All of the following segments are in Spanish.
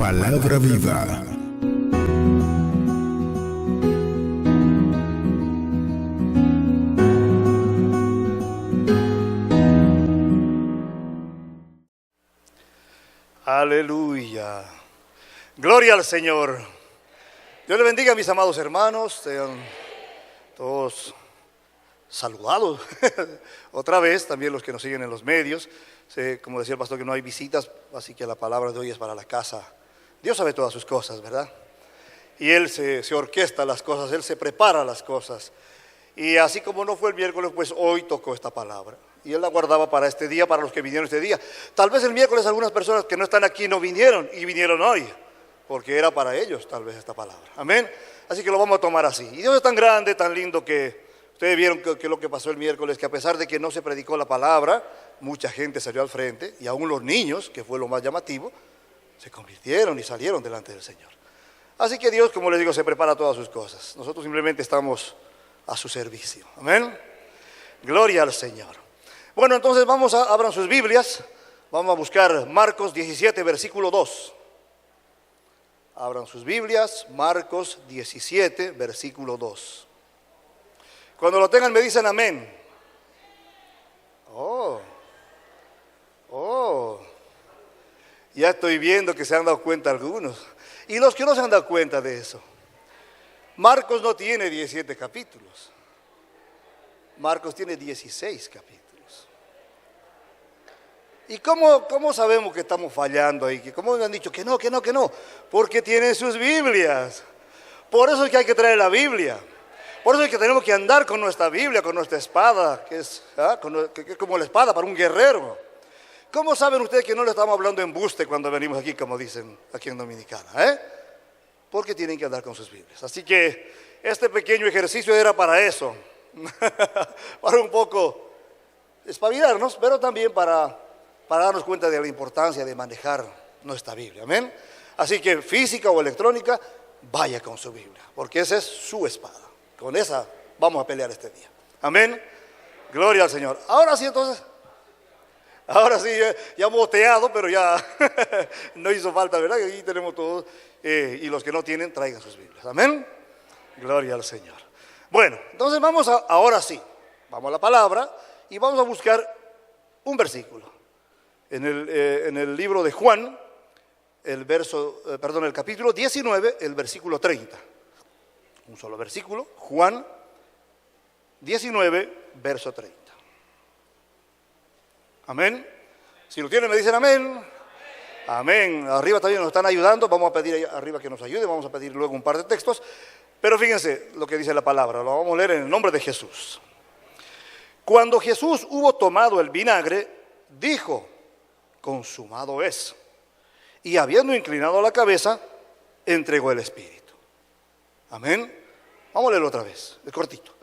Palabra viva. Aleluya. Gloria al Señor. Dios le bendiga a mis amados hermanos. Sean todos saludados. Otra vez, también los que nos siguen en los medios. Como decía el pastor, que no hay visitas, así que la palabra de hoy es para la casa. Dios sabe todas sus cosas, ¿verdad? Y Él se orquesta las cosas, Él se prepara las cosas. Y así como no fue el miércoles, pues hoy tocó esta palabra. Y Él la guardaba para este día, para los que vinieron este día. Tal vez el miércoles algunas personas que no están aquí no vinieron y vinieron hoy, porque era para ellos tal vez esta palabra. Amén. Así que lo vamos a tomar así. Y Dios es tan grande, tan lindo, que ustedes vieron que lo que pasó el miércoles, que a pesar de que no se predicó la palabra, mucha gente salió al frente, y aún los niños, que fue lo más llamativo, se convirtieron y salieron delante del Señor. Así que Dios, como les digo, se prepara todas sus cosas. Nosotros simplemente estamos a su servicio. Amén. Gloria al Señor. Bueno, entonces abran sus Biblias. Vamos a buscar Marcos 17, versículo 2. Abran sus Biblias, Marcos 17, versículo 2. Cuando lo tengan me dicen amén. Ya estoy viendo que se han dado cuenta algunos. Y los que no se han dado cuenta de eso. Marcos no tiene 17 capítulos. Marcos tiene 16 capítulos. ¿Y cómo sabemos que estamos fallando ahí? ¿Cómo me han dicho que no? Porque tienen sus Biblias. Por eso es que hay que traer la Biblia. Por eso es que tenemos que andar con nuestra Biblia, con nuestra espada, que es como la espada para un guerrero. ¿Cómo saben ustedes que no le estamos hablando embuste cuando venimos aquí, como dicen aquí en Dominicana? Porque tienen que andar con sus Biblias. Así que este pequeño ejercicio era para eso. Para un poco espabilarnos, pero también para darnos cuenta de la importancia de manejar nuestra Biblia. Amén. Así que física o electrónica, vaya con su Biblia, porque esa es su espada. Con esa vamos a pelear este día. Amén. Gloria al Señor. Ahora sí, entonces. Ahora sí, ya boteado, pero ya no hizo falta, ¿verdad? Que aquí tenemos todos. Y los que no tienen, traigan sus Biblias. Amén. Gloria al Señor. Bueno, entonces ahora sí. Vamos a la palabra y vamos a buscar un versículo. En el libro de Juan, el capítulo 19, el versículo 30. Un solo versículo, Juan 19, verso 30. Amén. Si lo tienen me dicen amén. Amén. Arriba también nos están ayudando. Vamos a pedir arriba que nos ayude. Vamos a pedir luego un par de textos. Pero fíjense lo que dice la palabra. Lo vamos a leer en el nombre de Jesús. Cuando Jesús hubo tomado el vinagre, dijo: consumado es. Y habiendo inclinado la cabeza, entregó el Espíritu. Amén. Vamos a leerlo otra vez, de cortito.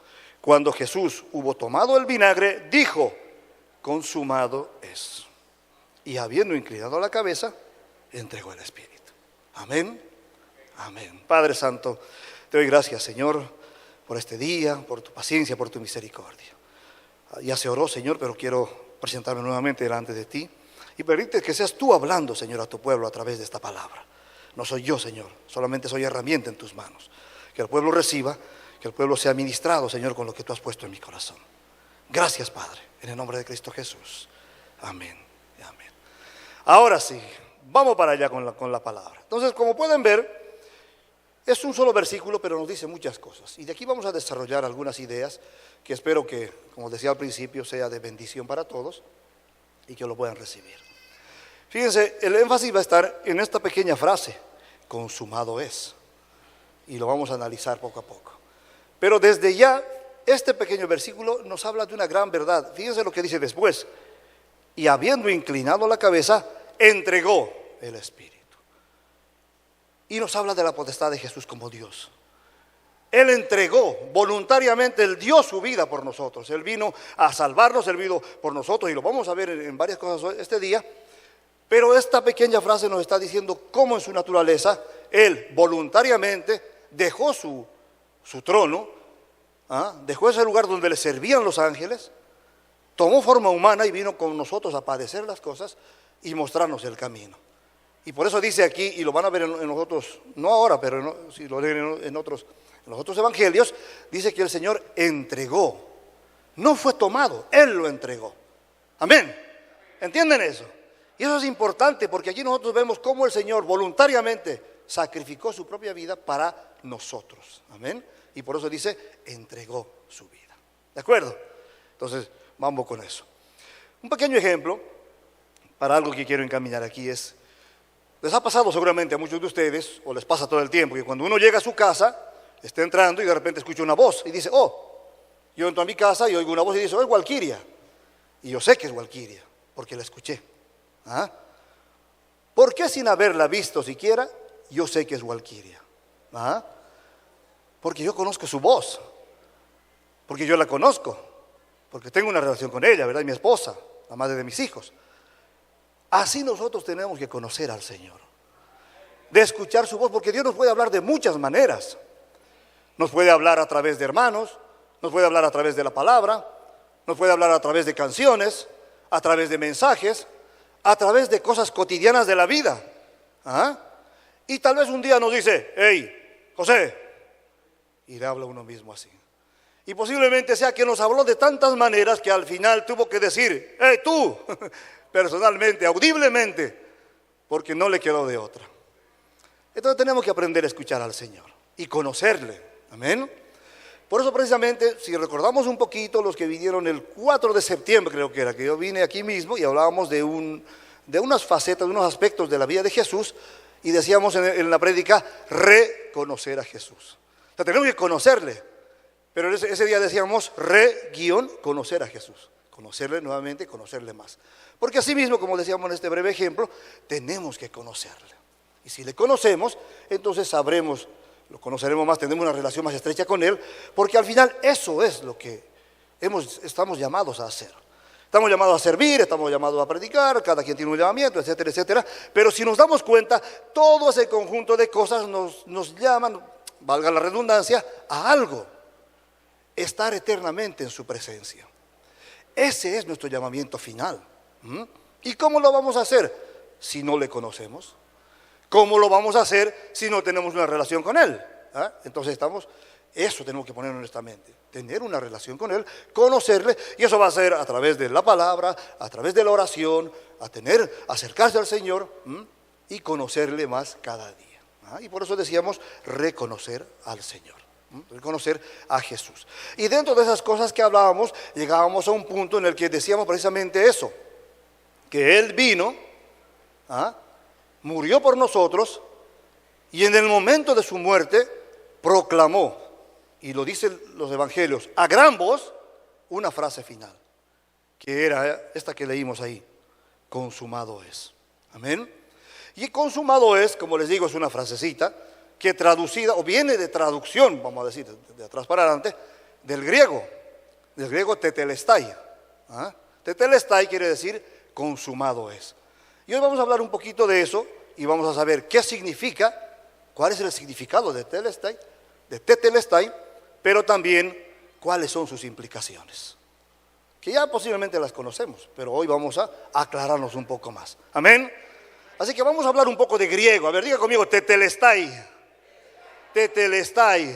Cuando Jesús hubo tomado el vinagre, dijo: consumado es. Y habiendo inclinado la cabeza, entregó el Espíritu. Amén. Amén. Padre Santo, te doy gracias, Señor, por este día, por tu paciencia, por tu misericordia. Ya se oró, Señor, pero quiero presentarme nuevamente delante de ti y pedirte que seas tú hablando, Señor, a tu pueblo a través de esta palabra. No soy yo, Señor, solamente soy herramienta en tus manos. Que el pueblo reciba, que el pueblo sea ministrado, Señor, con lo que tú has puesto en mi corazón. Gracias, Padre, en el nombre de Cristo Jesús. Amén y amén. Ahora sí, vamos para allá con la palabra. Entonces, como pueden ver, es un solo versículo, pero nos dice muchas cosas. Y de aquí vamos a desarrollar algunas ideas que espero que, como decía al principio, sea de bendición para todos y que lo puedan recibir. Fíjense, el énfasis va a estar en esta pequeña frase: consumado es. Y lo vamos a analizar poco a poco. Pero desde ya, este pequeño versículo nos habla de una gran verdad. Fíjense lo que dice después: y habiendo inclinado la cabeza, entregó el Espíritu. Y nos habla de la potestad de Jesús como Dios. Él entregó voluntariamente, Él dio su vida por nosotros. Él vino a salvarnos, Él vino por nosotros, y lo vamos a ver en varias cosas este día. Pero esta pequeña frase nos está diciendo cómo en su naturaleza Él voluntariamente dejó su trono, dejó ese lugar donde le servían los ángeles, tomó forma humana y vino con nosotros a padecer las cosas y mostrarnos el camino. Y por eso dice aquí, y lo van a ver en los otros, no ahora, pero si lo leen en los otros evangelios, dice que el Señor entregó. No fue tomado, Él lo entregó. Amén. ¿Entienden eso? Y eso es importante porque aquí nosotros vemos cómo el Señor voluntariamente sacrificó su propia vida para nosotros. Amén. Y por eso dice, entregó su vida. ¿De acuerdo? Entonces, vamos con eso. Un pequeño ejemplo para algo que quiero encaminar aquí es, les ha pasado seguramente a muchos de ustedes, o les pasa todo el tiempo, que cuando uno llega a su casa, está entrando y de repente escucha una voz y dice, yo entro a mi casa y oigo una voz y dice, es Walquiria. Y yo sé que es Walquiria, porque la escuché. ¿Ah? ¿Por qué sin haberla visto siquiera, yo sé que es Walquiria? ¿Ah? Porque yo conozco su voz, porque yo la conozco, porque tengo una relación con ella, ¿verdad? Mi esposa, la madre de mis hijos. Así nosotros tenemos que conocer al Señor, de escuchar su voz, porque Dios nos puede hablar de muchas maneras. Nos puede hablar a través de hermanos, nos puede hablar a través de la palabra, nos puede hablar a través de canciones, a través de mensajes, a través de cosas cotidianas de la vida. ¿Ah? Y tal vez un día nos dice, hey, José, y le habla uno mismo así. Y posiblemente sea que nos habló de tantas maneras que al final tuvo que decir, hey, tú, personalmente, audiblemente, porque no le quedó de otra. Entonces tenemos que aprender a escuchar al Señor y conocerle. Amén. Por eso precisamente, si recordamos un poquito, los que vinieron el 4 de septiembre, creo que era, que yo vine aquí mismo y hablábamos de unas facetas, de unos aspectos de la vida de Jesús, y decíamos en la prédica, reconocer a Jesús. O sea, tenemos que conocerle, pero ese día decíamos, conocer a Jesús. Conocerle nuevamente, conocerle más. Porque así mismo, como decíamos en este breve ejemplo, tenemos que conocerle. Y si le conocemos, entonces sabremos, lo conoceremos más, tendremos una relación más estrecha con Él, porque al final eso es lo que estamos llamados a hacer. Estamos llamados a servir, estamos llamados a predicar, cada quien tiene un llamamiento, etcétera, etcétera. Pero si nos damos cuenta, todo ese conjunto de cosas nos llaman, valga la redundancia, a algo. Estar eternamente en su presencia. Ese es nuestro llamamiento final. ¿Y cómo lo vamos a hacer si no le conocemos? ¿Cómo lo vamos a hacer si no tenemos una relación con Él? ¿Ah? Entonces eso tenemos que poner en nuestra mente, tener una relación con Él, conocerle, y eso va a ser a través de la palabra, a través de la oración, acercarse al Señor y conocerle más cada día. ¿Ah? Y por eso decíamos reconocer al Señor, reconocer a Jesús. Y dentro de esas cosas que hablábamos, llegábamos a un punto en el que decíamos precisamente eso, que Él vino, murió por nosotros, y en el momento de su muerte proclamó, y lo dicen los evangelios, a gran voz, una frase final, que era esta que leímos ahí, consumado es. Amén. Y consumado es, como les digo, es una frasecita que traducida, o viene de traducción, vamos a decir, de atrás para adelante, del griego tetelestai. Tetelestai quiere decir consumado es. Y hoy vamos a hablar un poquito de eso y vamos a saber qué significa, cuál es el significado de tetelestai, pero también cuáles son sus implicaciones, que ya posiblemente las conocemos, pero hoy vamos a aclararnos un poco más. Amén. Así que vamos a hablar un poco de griego. A ver, diga conmigo, tetelestai. Tetelestai.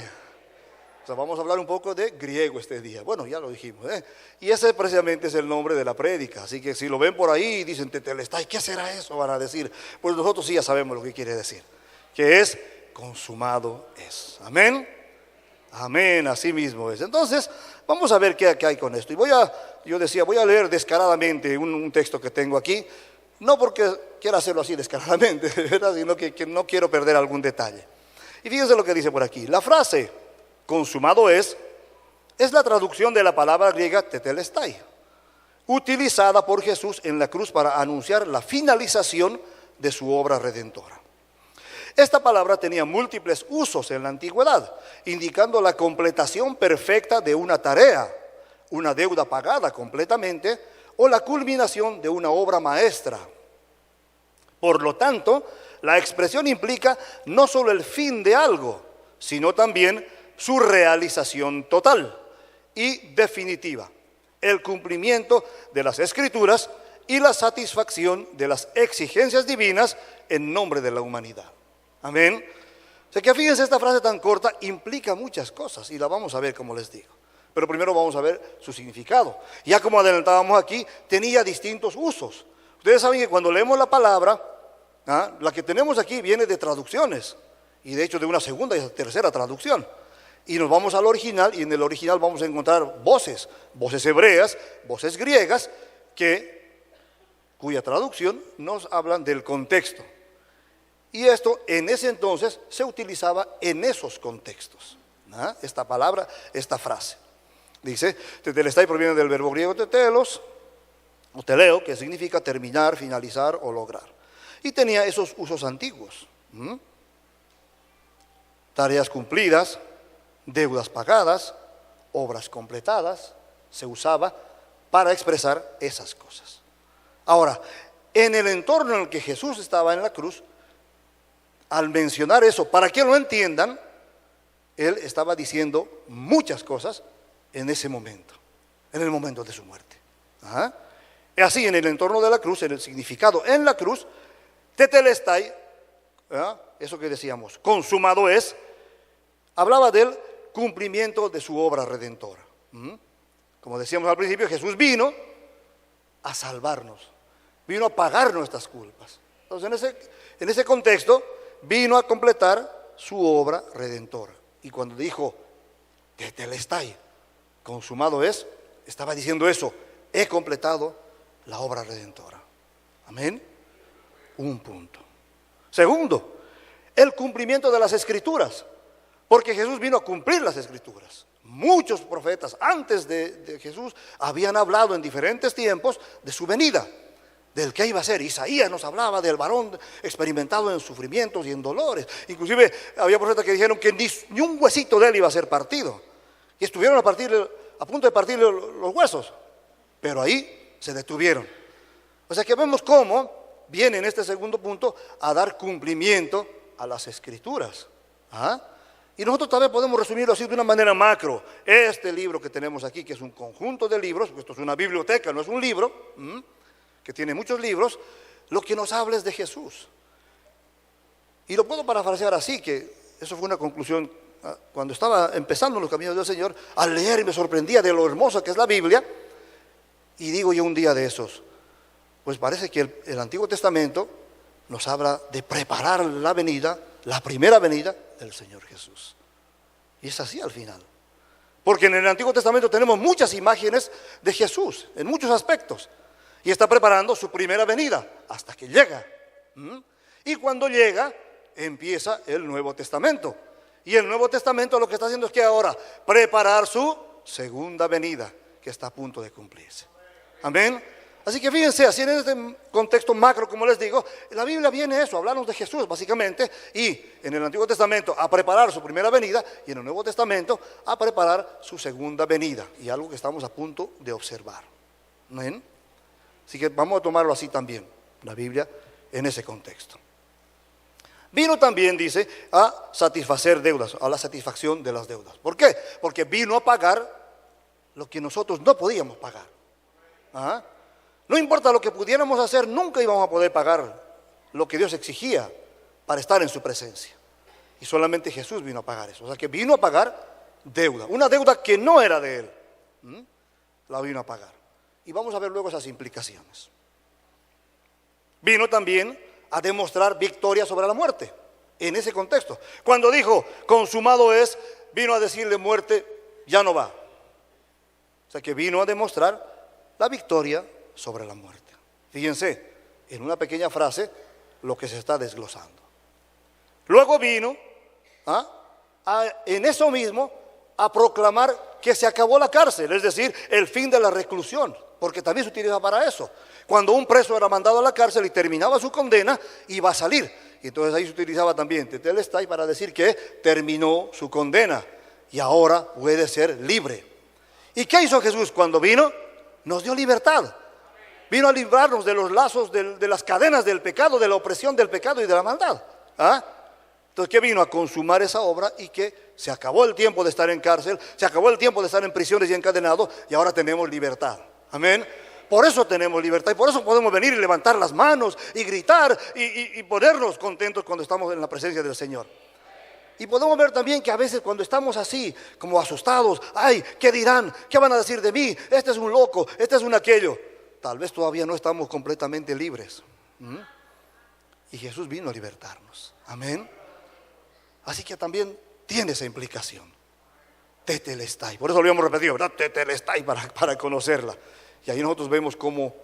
O sea, vamos a hablar un poco de griego este día. Bueno, ya lo dijimos, ¿eh? Y ese precisamente es el nombre de la prédica. Así que si lo ven por ahí y dicen tetelestai, ¿qué será eso? Van a decir, pues nosotros sí ya sabemos lo que quiere decir, que es consumado es. Amén. Amén, así mismo es. Entonces, vamos a ver qué hay con esto. Y voy a leer descaradamente un texto que tengo aquí, no porque quiera hacerlo así descaradamente, ¿verdad? Sino que no quiero perder algún detalle. Y fíjense lo que dice por aquí. La frase consumado es la traducción de la palabra griega tetelestai, utilizada por Jesús en la cruz para anunciar la finalización de su obra redentora. Esta palabra tenía múltiples usos en la antigüedad, indicando la completación perfecta de una tarea, una deuda pagada completamente o la culminación de una obra maestra. Por lo tanto, la expresión implica no solo el fin de algo, sino también su realización total y definitiva, el cumplimiento de las Escrituras y la satisfacción de las exigencias divinas en nombre de la humanidad. Amén. O sea que fíjense, esta frase tan corta implica muchas cosas y la vamos a ver, como les digo. Pero primero vamos a ver su significado. Ya como adelantábamos aquí, tenía distintos usos. Ustedes saben que cuando leemos la palabra, la que tenemos aquí viene de traducciones, y de hecho de una segunda y tercera traducción. Y nos vamos al original, y en el original vamos a encontrar voces hebreas, voces griegas, cuya traducción nos hablan del contexto. Y esto en ese entonces se utilizaba en esos contextos, esta palabra, esta frase. Dice, tetelestai proviene del verbo griego tetelos, o teleo, que significa terminar, finalizar o lograr. Y tenía esos usos antiguos. Tareas cumplidas, deudas pagadas, obras completadas, se usaba para expresar esas cosas. Ahora, en el entorno en el que Jesús estaba en la cruz, al mencionar eso, para que lo entiendan, Él estaba diciendo muchas cosas en ese momento, en el momento de su muerte. Y así, en el entorno de la cruz, en el significado en la cruz, tetelestai, eso que decíamos, consumado es, hablaba del cumplimiento de su obra redentora. Como decíamos al principio, Jesús vino a salvarnos, vino a pagar nuestras culpas. Entonces, en ese contexto, vino a completar su obra redentora. Y cuando dijo, tetelestai, consumado es, estaba diciendo eso, he completado la obra redentora. Amén. Un punto. Segundo, el cumplimiento de las Escrituras, porque Jesús vino a cumplir las Escrituras. Muchos profetas antes de Jesús habían hablado en diferentes tiempos de su venida, del que iba a ser. Isaías nos hablaba del varón experimentado en sufrimientos y en dolores. Inclusive había profetas que dijeron que ni un huesito de él iba a ser partido. Y estuvieron a punto de partir los huesos, pero ahí se detuvieron. O sea que vemos cómo viene en este segundo punto a dar cumplimiento a las Escrituras. Y nosotros también podemos resumirlo así de una manera macro. Este libro que tenemos aquí, que es un conjunto de libros, esto es una biblioteca, no es un libro, que tiene muchos libros, lo que nos habla es de Jesús. Y lo puedo parafrasear así, que eso fue una conclusión cuando estaba empezando los caminos del Señor, al leer y me sorprendía de lo hermosa que es la Biblia, y digo yo un día de esos, pues parece que el Antiguo Testamento nos habla de preparar la venida, la primera venida del Señor Jesús. Y es así al final. Porque en el Antiguo Testamento tenemos muchas imágenes de Jesús, en muchos aspectos, y está preparando su primera venida hasta que llega. Y cuando llega, empieza el Nuevo Testamento. Y el Nuevo Testamento lo que está haciendo es que ahora preparar su segunda venida, que está a punto de cumplirse. Amén. Así que fíjense, así en este contexto macro, como les digo, la Biblia viene eso, a hablarnos de Jesús básicamente, y en el Antiguo Testamento a preparar su primera venida, y en el Nuevo Testamento a preparar su segunda venida, y algo que estamos a punto de observar. ¿Amén? Así que vamos a tomarlo así también, la Biblia en ese contexto. Vino también, dice, a satisfacer deudas, a la satisfacción de las deudas. ¿Por qué? Porque vino a pagar lo que nosotros no podíamos pagar. No importa lo que pudiéramos hacer, nunca íbamos a poder pagar lo que Dios exigía para estar en su presencia. Y solamente Jesús vino a pagar eso. O sea que vino a pagar deuda, una deuda que no era de Él. La vino a pagar. Y vamos a ver luego esas implicaciones. Vino también a demostrar victoria sobre la muerte, en ese contexto. Cuando dijo, consumado es, vino a decirle muerte, ya no va. O sea que vino a demostrar la victoria sobre la muerte. Fíjense, en una pequeña frase, lo que se está desglosando. Luego vino, en eso mismo, a proclamar que se acabó la cárcel, es decir, el fin de la reclusión, porque también se utiliza para eso. Cuando un preso era mandado a la cárcel y terminaba su condena, iba a salir. Y entonces ahí se utilizaba también tetelestai para decir que terminó su condena y ahora puede ser libre. ¿Y qué hizo Jesús cuando vino? Nos dio libertad. Vino a librarnos de los lazos, de las cadenas del pecado, de la opresión del pecado y de la maldad. Entonces, ¿qué vino? A consumar esa obra y que se acabó el tiempo de estar en cárcel, se acabó el tiempo de estar en prisiones y encadenado y ahora tenemos libertad. Amén. Por eso tenemos libertad y por eso podemos venir y levantar las manos y gritar y ponernos contentos cuando estamos en la presencia del Señor. Y podemos ver también que a veces cuando estamos así, como asustados, ay, ¿qué dirán? ¿Qué van a decir de mí? Este es un loco, este es un aquello. Tal vez todavía no estamos completamente libres. Y Jesús vino a libertarnos. Amén. Así que también tiene esa implicación. Tetelestai. Por eso lo habíamos repetido, ¿verdad? Tetelestai para conocerla. Y ahí nosotros vemos cómo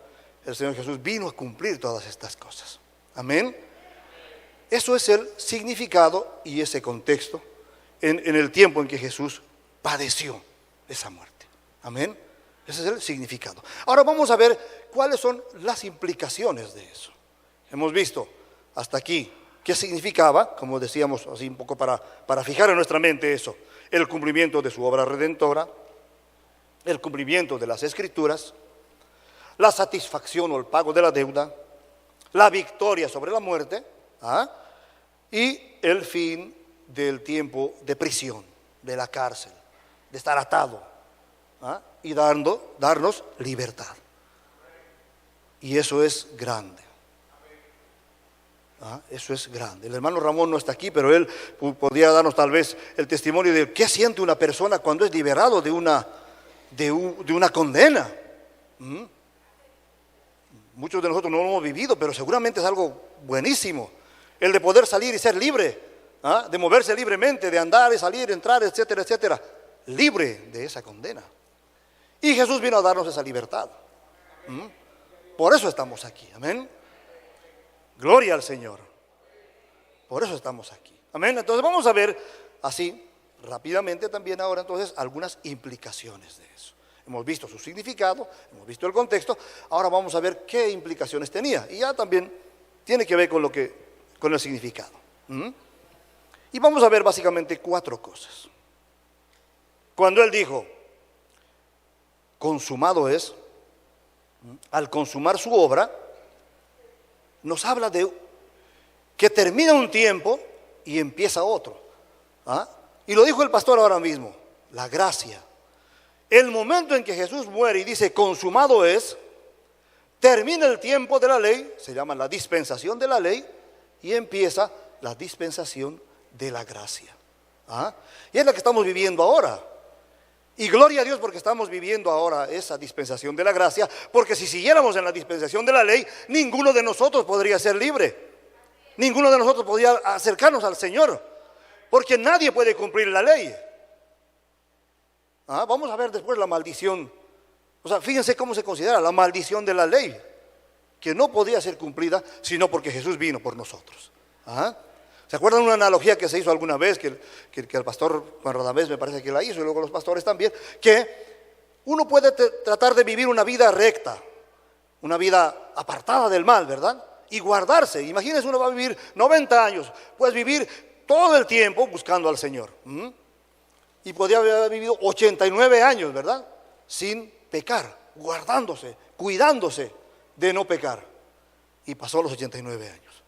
el Señor Jesús vino a cumplir todas estas cosas. Amén. Eso es el significado y ese contexto en el tiempo en que Jesús padeció esa muerte. Amén. Ese es el significado. Ahora vamos a ver cuáles son las implicaciones de eso. Hemos visto hasta aquí qué significaba, como decíamos así un poco para fijar en nuestra mente eso, el cumplimiento de su obra redentora, el cumplimiento de las Escrituras, la satisfacción o el pago de la deuda, la victoria sobre la muerte, y el fin del tiempo de prisión, de la cárcel, de estar atado, y darnos libertad. Y eso es grande. Eso es grande. El hermano Ramón no está aquí, pero él podría darnos tal vez el testimonio de qué siente una persona cuando es liberado de una condena. Muchos de nosotros no lo hemos vivido, pero seguramente es algo buenísimo. El de poder salir y ser libre, de moverse libremente, de andar y salir, entrar, etcétera, etcétera. Libre de esa condena. Y Jesús vino a darnos esa libertad. Por eso estamos aquí. Amén. Gloria al Señor. Por eso estamos aquí. Amén. Entonces vamos a ver así rápidamente también ahora entonces algunas implicaciones de eso. Hemos visto su significado, hemos visto el contexto. Ahora vamos a ver qué implicaciones tenía. Y ya también tiene que ver con el significado. Y vamos a ver básicamente 4 cosas. Cuando Él dijo, consumado es, al consumar su obra, nos habla de que termina un tiempo y empieza otro. Y lo dijo el pastor ahora mismo, la gracia. El momento en que Jesús muere y dice consumado es, termina el tiempo de la ley, se llama la dispensación de la ley, y empieza la dispensación de la gracia. Y es la que estamos viviendo ahora. Y gloria a Dios porque estamos viviendo ahora esa dispensación de la gracia, porque si siguiéramos en la dispensación de la ley, ninguno de nosotros podría ser libre. Ninguno de nosotros podría acercarnos al Señor, porque nadie puede cumplir la ley. Vamos a ver después la maldición. O sea, fíjense cómo se considera la maldición de la ley, que no podía ser cumplida sino porque Jesús vino por nosotros. ¿Se acuerdan una analogía que se hizo alguna vez, que el pastor Juan Radamés me parece que la hizo, y luego los pastores también, que uno puede tratar de vivir una vida recta, una vida apartada del mal, ¿verdad? Y guardarse. Imagínense, uno va a vivir 90 años, puedes vivir todo el tiempo buscando al Señor. Y podría haber vivido 89 años, ¿verdad? Sin pecar, guardándose, cuidándose de no pecar. Y pasó los 89 años.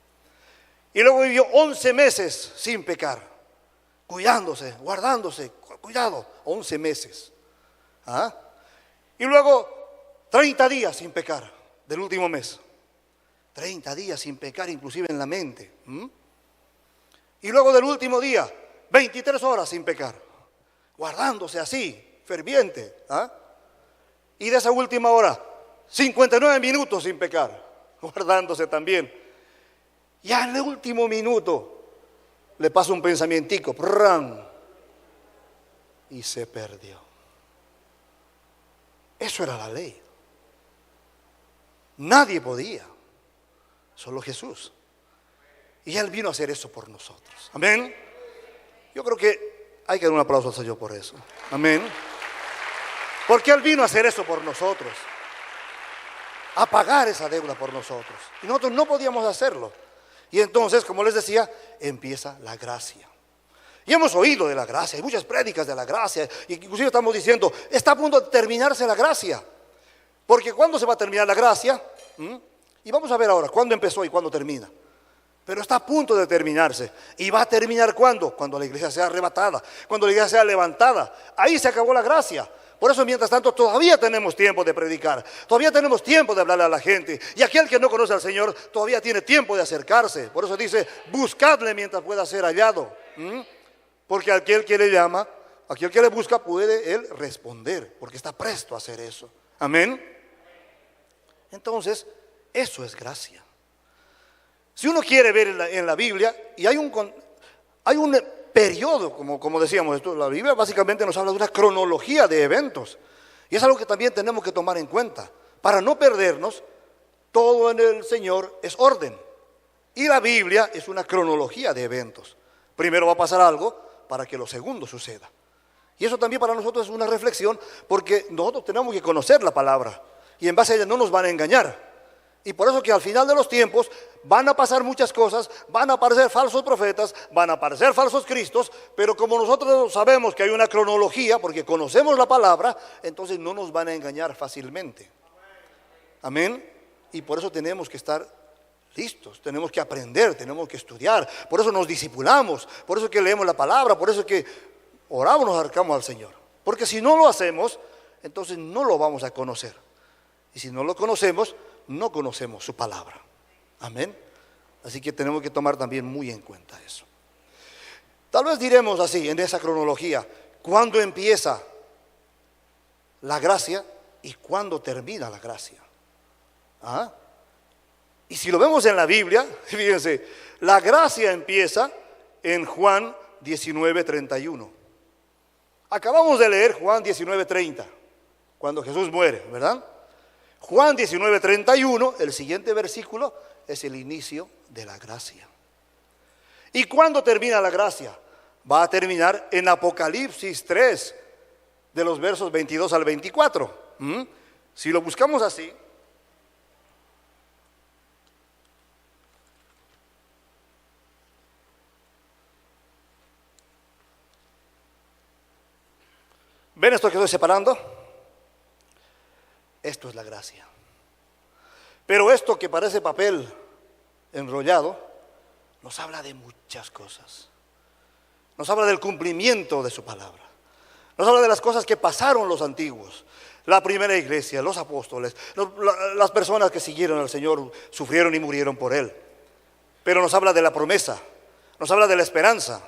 Y luego vivió 11 meses sin pecar, cuidándose, guardándose, cuidado, 11 meses. Y luego 30 días sin pecar, del último mes. 30 días sin pecar, inclusive en la mente. Y luego del último día, 23 horas sin pecar, guardándose así, ferviente. Y de esa última hora, 59 minutos sin pecar, guardándose también. Ya en el último minuto le pasa un pensamientico, y se perdió. Eso era la ley. Nadie podía, solo Jesús. Y Él vino a hacer eso por nosotros. Amén. Yo creo que hay que dar un aplauso al Señor por eso. Amén. Porque Él vino a hacer eso por nosotros, a pagar esa deuda por nosotros. Y nosotros no podíamos hacerlo. Y entonces, como les decía, empieza la gracia. Y hemos oído de la gracia, hay muchas prédicas de la gracia, inclusive estamos diciendo, está a punto de terminarse la gracia. Porque ¿cuándo se va a terminar la gracia? Y vamos a ver ahora cuándo empezó y cuándo termina. Pero está a punto de terminarse. ¿Y va a terminar cuándo? Cuando la iglesia sea arrebatada, cuando la iglesia sea levantada. Ahí se acabó la gracia. Por eso, mientras tanto, todavía tenemos tiempo de predicar, todavía tenemos tiempo de hablarle a la gente. Y aquel que no conoce al Señor todavía tiene tiempo de acercarse. Por eso dice, buscadle mientras pueda ser hallado. Porque aquel que le llama, aquel que le busca, puede él responder, porque está presto a hacer eso. Amén. Entonces, eso es gracia. Si uno quiere ver en la Biblia, y hay un periodo, como decíamos, la Biblia básicamente nos habla de una cronología de eventos. Y es algo que también tenemos que tomar en cuenta. Para no perdernos, todo en el Señor es orden. Y la Biblia es una cronología de eventos. Primero va a pasar algo para que lo segundo suceda. Y eso también para nosotros es una reflexión, porque nosotros tenemos que conocer la palabra. Y en base a ella no nos van a engañar. Y por eso que al final de los tiempos van a pasar muchas cosas, van a aparecer falsos profetas, van a aparecer falsos cristos, pero como nosotros sabemos que hay una cronología, porque conocemos la palabra, entonces no nos van a engañar fácilmente. Amén. Y por eso tenemos que estar listos, tenemos que aprender, tenemos que estudiar, por eso nos discipulamos, por eso que leemos la palabra, por eso que oramos, nos acercamos al Señor. Porque si no lo hacemos, entonces no lo vamos a conocer. Y si no lo conocemos, no conocemos su palabra. Amén. Así que tenemos que tomar también muy en cuenta eso. Tal vez diremos así, en esa cronología, ¿cuándo empieza la gracia y cuándo termina la gracia? Y si lo vemos en la Biblia, fíjense, la gracia empieza en Juan 19:31. Acabamos de leer Juan 19:30, cuando Jesús muere, ¿verdad? Juan 19:31, el siguiente versículo, es el inicio de la gracia. ¿Y cuándo termina la gracia? Va a terminar en Apocalipsis 3, de los versos 22 al 24. Si lo buscamos así, ¿ven esto que estoy separando? Esto es la gracia. Pero esto que parece papel enrollado, nos habla de muchas cosas. Nos habla del cumplimiento de su palabra. Nos habla de las cosas que pasaron los antiguos. La primera iglesia, los apóstoles, las personas que siguieron al Señor, sufrieron y murieron por Él. Pero nos habla de la promesa, nos habla de la esperanza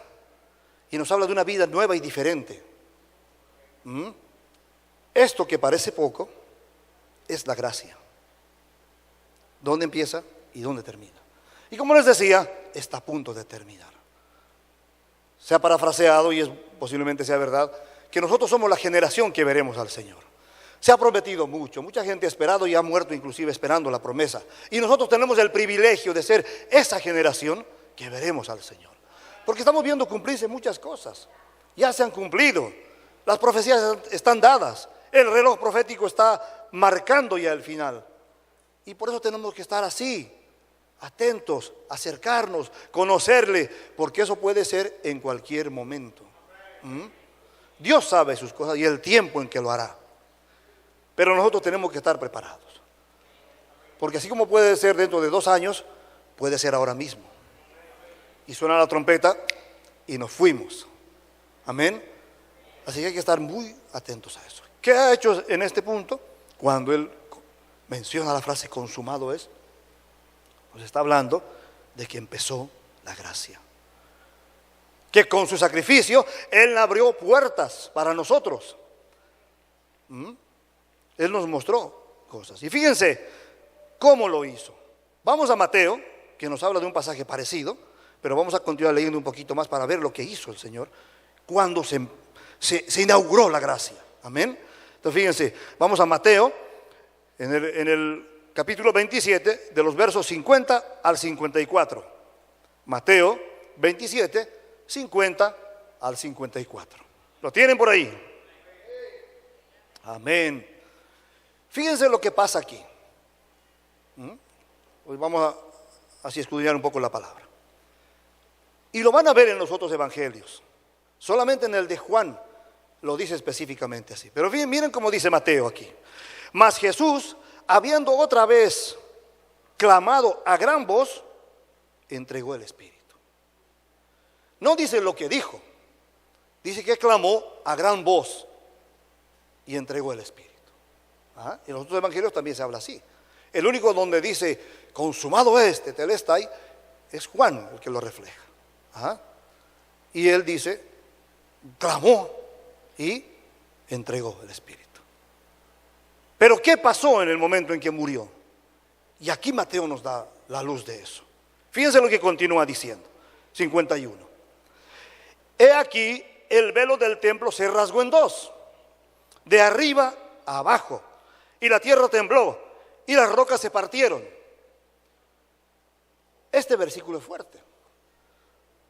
y nos habla de una vida nueva y diferente. Esto que parece poco es la gracia. ¿Dónde empieza y dónde termina? Y como les decía, está a punto de terminar. Se ha parafraseado, y posiblemente sea verdad, que nosotros somos la generación que veremos al Señor. Se ha prometido mucho, mucha gente ha esperado y ha muerto inclusive esperando la promesa. Y nosotros tenemos el privilegio de ser esa generación que veremos al Señor. Porque estamos viendo cumplirse muchas cosas. Ya se han cumplido. Las profecías están dadas. El reloj profético está marcando ya el final. Y por eso tenemos que estar así, atentos, acercarnos, conocerle, porque eso puede ser en cualquier momento. Dios sabe sus cosas y el tiempo en que lo hará. Pero nosotros tenemos que estar preparados. Porque así como puede ser dentro de 2 años, puede ser ahora mismo. Y suena la trompeta y nos fuimos. Amén. Así que hay que estar muy atentos a eso. ¿Qué ha hecho en este punto? Cuando él menciona la frase consumado es, nos está hablando de que empezó la gracia. Que con su sacrificio Él abrió puertas para nosotros. Él nos mostró cosas. Y fíjense cómo lo hizo. Vamos a Mateo, que nos habla de un pasaje parecido, pero vamos a continuar leyendo un poquito más para ver lo que hizo el Señor cuando se inauguró la gracia. Amén. Entonces fíjense, vamos a Mateo, en el capítulo 27, de los versos 50 al 54. Mateo 27, 50 al 54. ¿Lo tienen por ahí? Amén. Fíjense lo que pasa aquí. Hoy vamos a así escudriñar un poco la palabra. Y lo van a ver en los otros evangelios. Solamente en el de Juan lo dice específicamente así. Pero miren cómo dice Mateo aquí. Mas Jesús, habiendo otra vez clamado a gran voz, entregó el Espíritu. No dice lo que dijo, dice que clamó a gran voz. y entregó el Espíritu. ¿Ah? Y en los otros evangelios también se habla así. El único donde dice consumado es, tetelestai, es Juan el que lo refleja. ¿Ah? Y él dice, clamó y entregó el Espíritu. Pero ¿qué pasó en el momento en que murió? Y aquí Mateo nos da la luz de eso. Fíjense lo que continúa diciendo, 51. He aquí, el velo del templo se rasgó en dos, de arriba a abajo, y la tierra tembló, y las rocas se partieron. Este versículo es fuerte,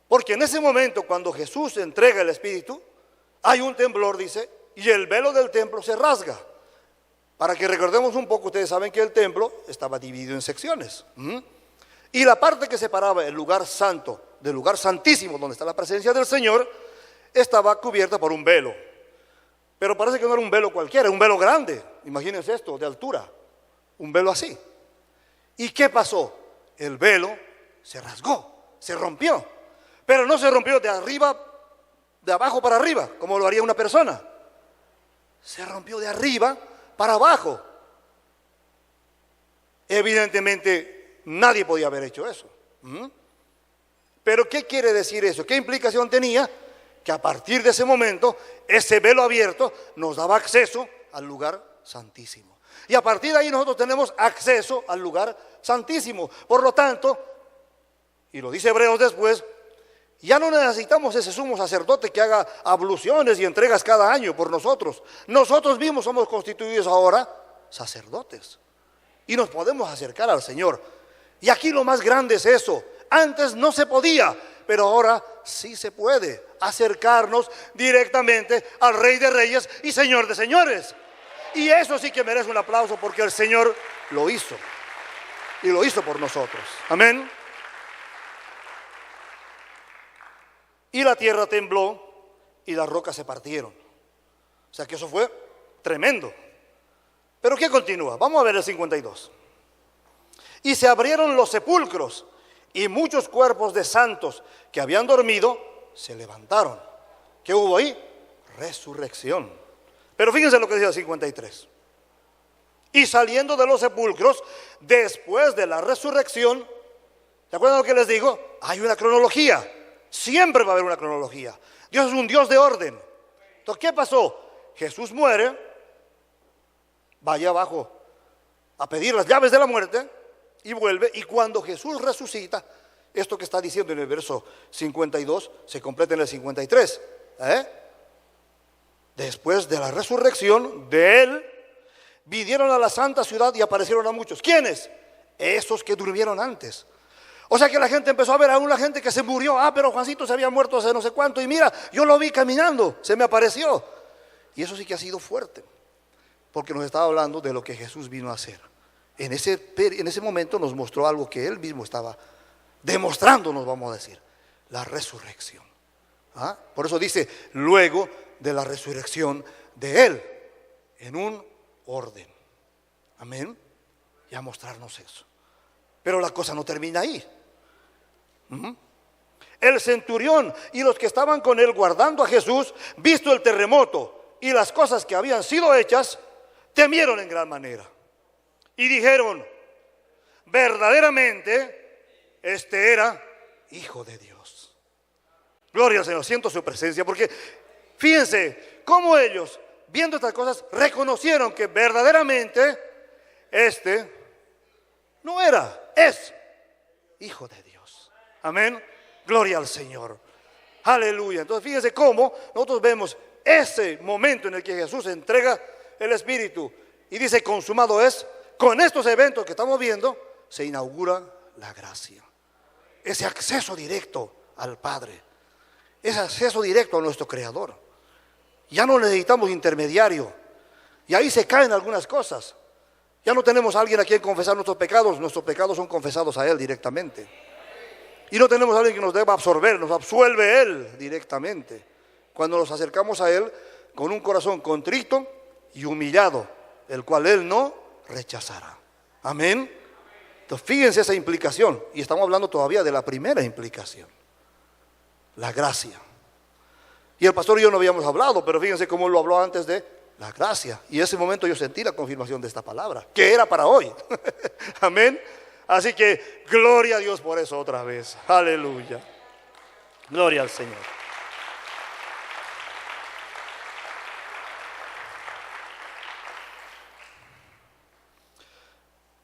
porque en ese momento cuando Jesús entrega el Espíritu, hay un temblor, dice, y el velo del templo se rasga. Para que recordemos un poco, ustedes saben que el templo estaba dividido en secciones. Y la parte que separaba el lugar santo del lugar santísimo, donde está la presencia del Señor, estaba cubierta por un velo. Pero parece que no era un velo cualquiera, era un velo grande. Imagínense esto, de altura. Un velo así. ¿Y qué pasó? El velo se rasgó, se rompió. Pero no se rompió de arriba, de abajo para arriba, como lo haría una persona. Se rompió de arriba para abajo. Evidentemente nadie podía haber hecho eso. Pero ¿qué quiere decir eso? ¿Qué implicación tenía? Que a partir de ese momento ese velo abierto nos daba acceso al lugar santísimo. Y a partir de ahí nosotros tenemos acceso al lugar santísimo. Por lo tanto, y lo dice Hebreos después, ya no necesitamos ese sumo sacerdote que haga abluciones y entregas cada año por nosotros. Nosotros mismos somos constituidos ahora sacerdotes y nos podemos acercar al Señor. Y aquí lo más grande es eso. Antes no se podía, pero ahora sí se puede acercarnos directamente al Rey de Reyes y Señor de Señores. Y eso sí que merece un aplauso, porque el Señor lo hizo y lo hizo por nosotros. Amén. Y la tierra tembló y las rocas se partieron. O sea que eso fue tremendo. Pero ¿qué continúa? Vamos a ver el 52. Y se abrieron los sepulcros, y muchos cuerpos de santos que habían dormido se levantaron. ¿Qué hubo ahí? Resurrección. Pero fíjense lo que dice el 53. Y saliendo de los sepulcros, después de la resurrección, ¿se acuerdan lo que les digo? Hay una cronología. Siempre va a haber una cronología. Dios es un Dios de orden. Entonces, ¿qué pasó? Jesús muere, vaya abajo a pedir las llaves de la muerte y vuelve. Y cuando Jesús resucita, esto que está diciendo en el verso 52 se completa en el 53. Después de la resurrección de Él, vinieron a la santa ciudad y aparecieron a muchos. ¿Quiénes? Esos que durmieron antes. O sea que la gente empezó a ver a una gente que se murió. Pero Juancito se había muerto hace no sé cuánto. Y mira, yo lo vi caminando, se me apareció. Y eso sí que ha sido fuerte, porque nos estaba hablando de lo que Jesús vino a hacer. En ese momento nos mostró algo que Él mismo estaba demostrándonos, vamos a decir, la resurrección. Por eso dice, luego de la resurrección de Él, en un orden. Amén. Y a mostrarnos eso. Pero la cosa no termina ahí. El centurión y los que estaban con él guardando a Jesús, visto el terremoto y las cosas que habían sido hechas, temieron en gran manera. Y dijeron, verdaderamente, este era Hijo de Dios. Gloria al Señor, siento su presencia, porque fíjense cómo ellos, viendo estas cosas, reconocieron que verdaderamente este no era, es Hijo de Dios. Amén. Gloria al Señor. Aleluya. Entonces fíjense cómo nosotros vemos ese momento en el que Jesús entrega el Espíritu y dice consumado es. Con estos eventos que estamos viendo se inaugura la gracia. Ese acceso directo al Padre. Ese acceso directo a nuestro Creador. Ya no necesitamos intermediario. Y ahí se caen algunas cosas. Ya no tenemos a alguien a quien confesar nuestros pecados son confesados a Él directamente. Y no tenemos a alguien que nos deba absorber, nos absuelve Él directamente. Cuando nos acercamos a Él con un corazón contrito y humillado, el cual Él no rechazará. Amén. Entonces fíjense esa implicación, y estamos hablando todavía de la primera implicación, la gracia. Y el pastor y yo no habíamos hablado, pero fíjense cómo lo habló antes de La gracia. Y en ese momento yo sentí la confirmación de esta palabra, que era para hoy. Amén. Así que gloria a Dios por eso otra vez. Aleluya. Gloria al Señor.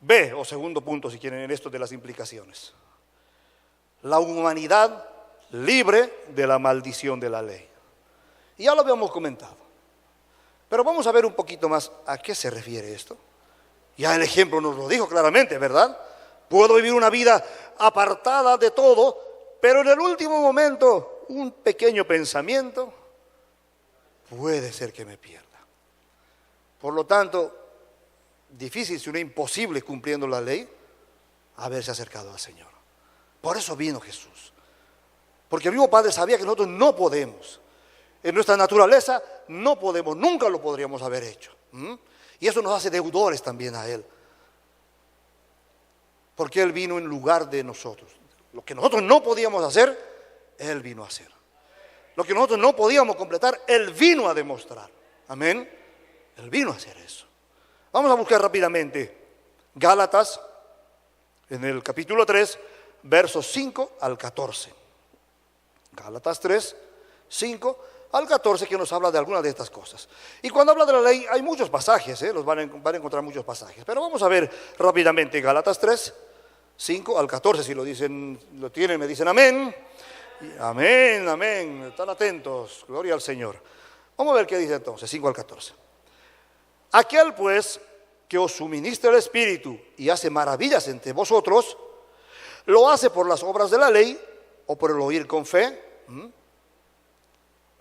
B, o segundo punto si quieren, en esto de las implicaciones. La humanidad libre de la maldición de la ley. Y ya lo habíamos comentado. Pero vamos a ver un poquito más a qué se refiere esto. Ya el ejemplo nos lo dijo claramente, ¿verdad? Puedo vivir una vida apartada de todo, pero en el último momento un pequeño pensamiento puede ser que me pierda. Por lo tanto, difícil, si no imposible, cumpliendo la ley, haberse acercado al Señor. Por eso vino Jesús. Porque el mismo Padre sabía que nosotros no podemos. En nuestra naturaleza no podemos, nunca lo podríamos haber hecho. Y eso nos hace deudores también a Él. Porque Él vino en lugar de nosotros. Lo que nosotros no podíamos hacer, Él vino a hacer. Lo que nosotros no podíamos completar, Él vino a demostrar. Amén. Él vino a hacer eso. Vamos a buscar rápidamente Gálatas, en el capítulo 3, versos 5 al 14. Gálatas 3, 5 al 14, que nos habla de algunas de estas cosas. Y cuando habla de la ley, hay muchos pasajes, los van a encontrar muchos pasajes. Pero vamos a ver rápidamente Gálatas 3, 5 al 14. Si lo dicen, lo tienen, me dicen amén. Amén, amén. Están atentos. Gloria al Señor. Vamos a ver qué dice entonces, 5 al 14. Aquel pues que os suministra el Espíritu y hace maravillas entre vosotros, ¿lo hace por las obras de la ley o por el oír con fe?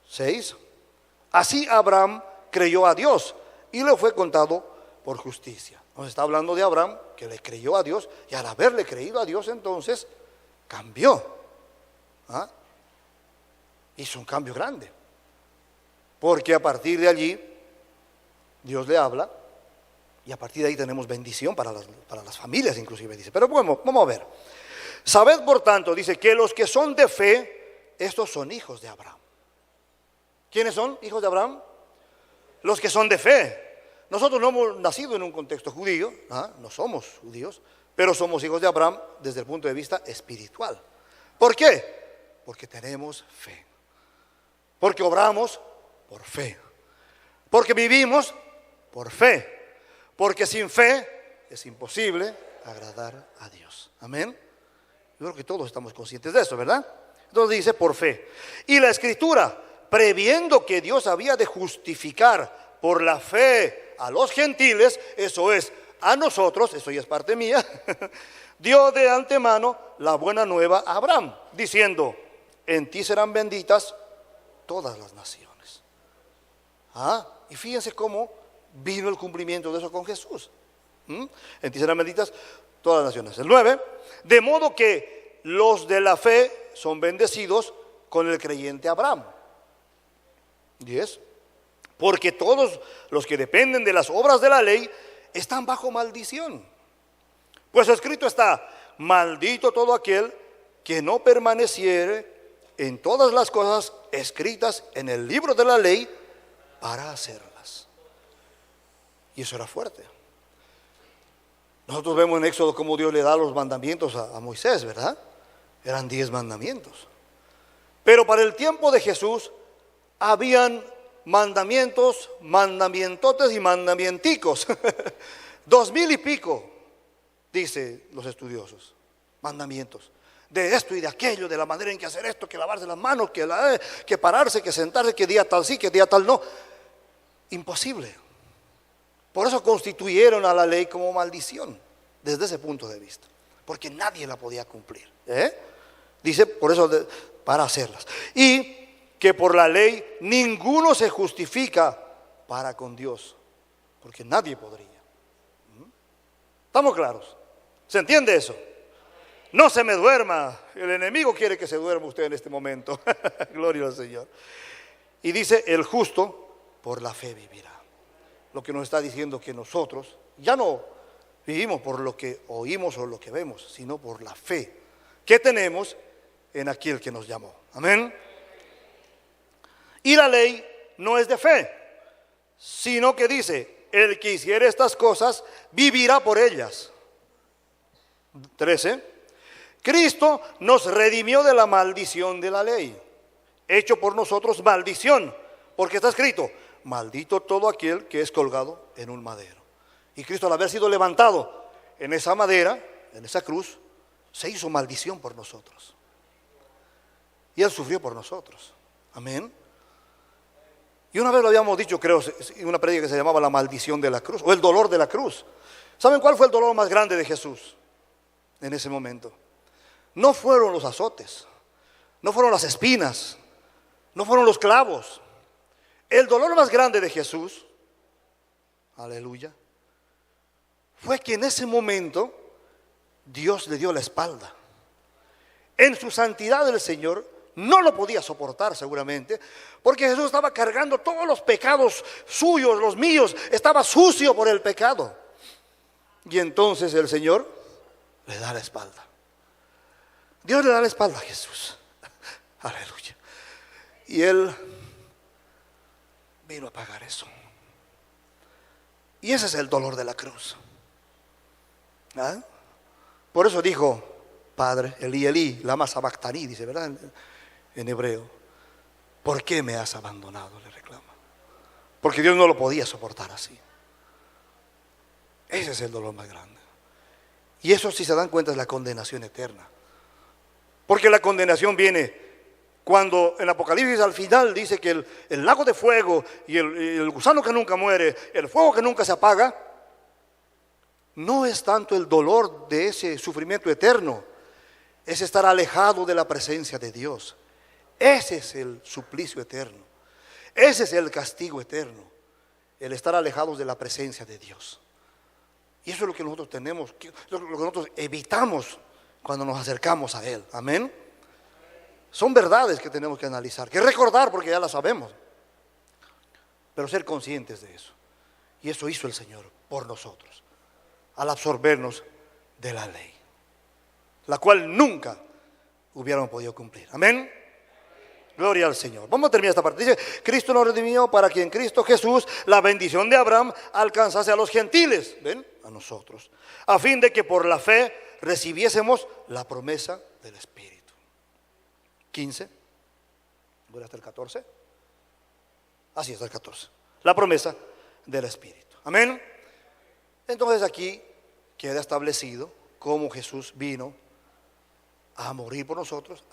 6. Así Abraham creyó a Dios y le fue contado por justicia. Nos está hablando de Abraham que le creyó a Dios, y al haberle creído a Dios entonces cambió. Hizo un cambio grande. Porque a partir de allí Dios le habla, y a partir de ahí tenemos bendición para las familias inclusive, dice. Pero bueno, vamos a ver. Sabed por tanto, dice, que los que son de fe, estos son hijos de Abraham. ¿Quiénes son hijos de Abraham? Los que son de fe. Nosotros no hemos nacido en un contexto judío, no somos judíos, pero somos hijos de Abraham desde el punto de vista espiritual. ¿Por qué? Porque tenemos fe. Porque obramos por fe. Porque vivimos por fe. Porque sin fe es imposible agradar a Dios. Amén. Yo creo que todos estamos conscientes de eso, ¿verdad? Entonces dice por fe. Y la Escritura, previendo que Dios había de justificar por la fe a los gentiles, eso es, a nosotros, eso ya es parte mía, dio de antemano la buena nueva a Abraham, diciendo, en ti serán benditas todas las naciones. Y fíjense cómo vino el cumplimiento de eso con Jesús. En ti serán benditas todas las naciones. El 9, de modo que los de la fe son bendecidos con el creyente Abraham. 10, porque todos los que dependen de las obras de la ley están bajo maldición. Pues escrito está, maldito todo aquel que no permaneciere en todas las cosas escritas en el libro de la ley para hacerlas. Y eso era fuerte. Nosotros vemos en Éxodo cómo Dios le da los mandamientos a Moisés, ¿verdad? Eran 10 mandamientos. Pero para el tiempo de Jesús habían mandamientos, mandamientotes y mandamienticos. 2000 y pico, dice los estudiosos, mandamientos. De esto y de aquello, de la manera en que hacer esto, que lavarse las manos, que pararse, que sentarse, que día tal sí, que día tal no. Imposible. Por eso constituyeron a la ley como maldición, desde ese punto de vista. Porque nadie la podía cumplir. Dice, por eso, para hacerlas. Y que por la ley ninguno se justifica para con Dios, porque nadie podría. ¿Estamos claros? ¿Se entiende eso? No se me duerma, el enemigo quiere que se duerma usted en este momento. Gloria al Señor. Y dice, el justo por la fe vivirá. Lo que nos está diciendo que nosotros ya no vivimos por lo que oímos o lo que vemos, sino por la fe que tenemos en aquel que nos llamó. Amén. Y la ley no es de fe, sino que dice, el que hiciere estas cosas vivirá por ellas. 13. Cristo nos redimió de la maldición de la ley, hecho por nosotros maldición, porque está escrito, maldito todo aquel que es colgado en un madero. Y Cristo, al haber sido levantado en esa madera, en esa cruz, se hizo maldición por nosotros. Y Él sufrió por nosotros. Amén. Y una vez lo habíamos dicho, creo, en una prédica que se llamaba la maldición de la cruz, o el dolor de la cruz. ¿Saben cuál fue el dolor más grande de Jesús en ese momento? No fueron los azotes, no fueron las espinas, no fueron los clavos. El dolor más grande de Jesús, aleluya, fue que en ese momento Dios le dio la espalda. En su santidad el Señor no lo podía soportar seguramente, porque Jesús estaba cargando todos los pecados suyos, los míos, estaba sucio por el pecado. Y entonces el Señor le da la espalda. Dios le da la espalda a Jesús. Aleluya. Y Él vino a pagar eso. Y ese es el dolor de la cruz. ¿Ah? Por eso dijo, Padre, Elí, Elí, lama sabactaní, dice, ¿verdad? En hebreo. ¿Por qué me has abandonado?, le reclama. Porque Dios no lo podía soportar así. Ese es el dolor más grande. Y eso, si se dan cuenta, es la condenación eterna. Porque la condenación viene cuando en Apocalipsis al final dice que el lago de fuego y el gusano que nunca muere, el fuego que nunca se apaga, no es tanto el dolor de ese sufrimiento eterno, es estar alejado de la presencia de Dios. Ese es el suplicio eterno, ese es el castigo eterno, el estar alejados de la presencia de Dios. Y eso es lo que nosotros tenemos, lo que nosotros evitamos cuando nos acercamos a Él. Amén. Son verdades que tenemos que analizar, que recordar porque ya las sabemos, pero ser conscientes de eso. Y eso hizo el Señor por nosotros, al absorbernos de la ley, la cual nunca hubiéramos podido cumplir. Amén. Gloria al Señor. Vamos a terminar esta parte. Dice, Cristo nos redimió para que en Cristo Jesús la bendición de Abraham alcanzase a los gentiles, ¿ven?, a nosotros, a fin de que por la fe recibiésemos la promesa del Espíritu. 15. ¿Voy hasta el 14? Así está el 14. La promesa del Espíritu. Amén. Entonces aquí queda establecido cómo Jesús vino a morir por nosotros,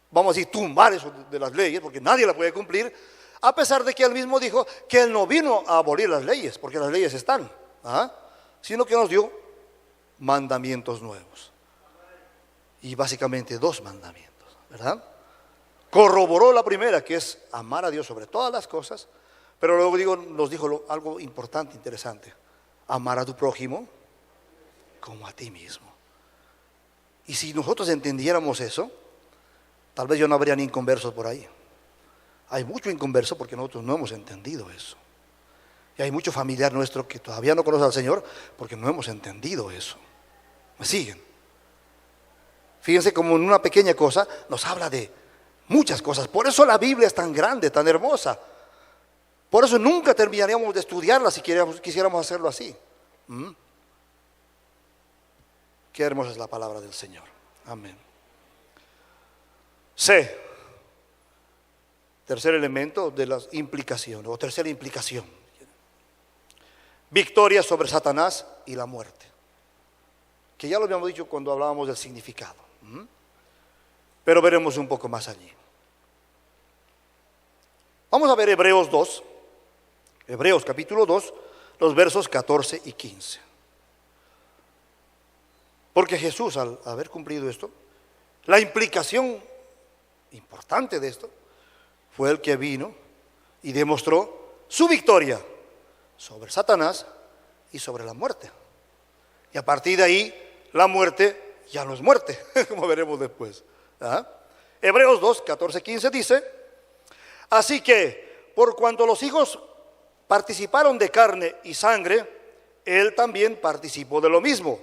vamos a decir, tumbar eso de las leyes, porque nadie la puede cumplir, a pesar de que Él mismo dijo que Él no vino a abolir las leyes, porque las leyes están, sino que nos dio mandamientos nuevos. Y básicamente 2 mandamientos, ¿verdad? Corroboró la primera, que es amar a Dios sobre todas las cosas, pero luego nos dijo algo importante, interesante: amar a tu prójimo como a ti mismo. Y si nosotros entendiéramos eso, tal vez yo no habría ni inconversos por ahí. Hay mucho inconverso porque nosotros no hemos entendido eso. Y hay mucho familiar nuestro que todavía no conoce al Señor porque no hemos entendido eso. ¿Me siguen? Fíjense como en una pequeña cosa nos habla de muchas cosas. Por eso la Biblia es tan grande, tan hermosa. Por eso nunca terminaríamos de estudiarla si quisiéramos hacerlo así. Qué hermosa es la palabra del Señor. Amén. C. Tercer elemento de las implicaciones, o tercera implicación: victoria sobre Satanás y la muerte. Que ya lo habíamos dicho cuando hablábamos del significado, pero veremos un poco más allí. Vamos a ver Hebreos 2, Hebreos capítulo 2, los versos 14 y 15. Porque Jesús, al haber cumplido esto, la implicación importante de esto fue el que vino y demostró su victoria sobre Satanás y sobre la muerte. Y a partir de ahí, la muerte ya no es muerte, como veremos después. Hebreos 2, 14, 15 dice: así que, por cuanto los hijos participaron de carne y sangre, Él también participó de lo mismo,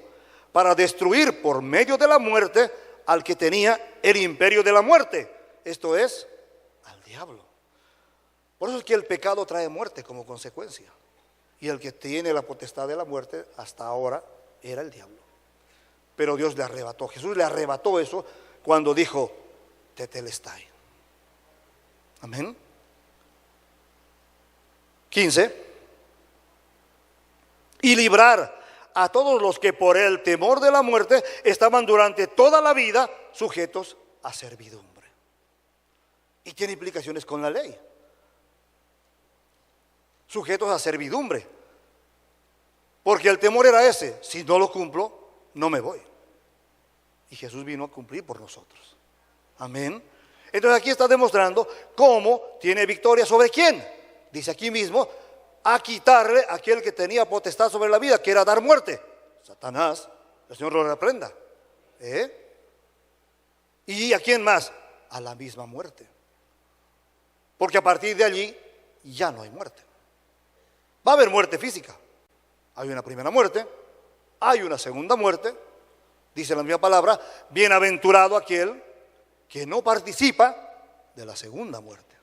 para destruir por medio de la muerte al que tenía el imperio de la muerte, esto es, al diablo. Por eso es que el pecado trae muerte como consecuencia. Y el que tiene la potestad de la muerte hasta ahora era el diablo. Pero Dios le arrebató. Jesús le arrebató eso cuando dijo, tetelestai. Amén. 15. Y librar a todos los que por el temor de la muerte estaban durante toda la vida sujetos a servidumbre. Y tiene implicaciones con la ley. Sujetos a servidumbre. Porque el temor era ese: si no lo cumplo, no me voy. Y Jesús vino a cumplir por nosotros. Amén. Entonces aquí está demostrando cómo tiene victoria sobre quién. Dice aquí mismo, a quitarle a aquel que tenía potestad sobre la vida, que era dar muerte. Satanás, el Señor lo reprenda. ¿Y a quién más? A la misma muerte. Porque a partir de allí ya no hay muerte. Va a haber muerte física. Hay una primera muerte, hay una segunda muerte. Dice la misma palabra, bienaventurado aquel que no participa de la segunda muerte.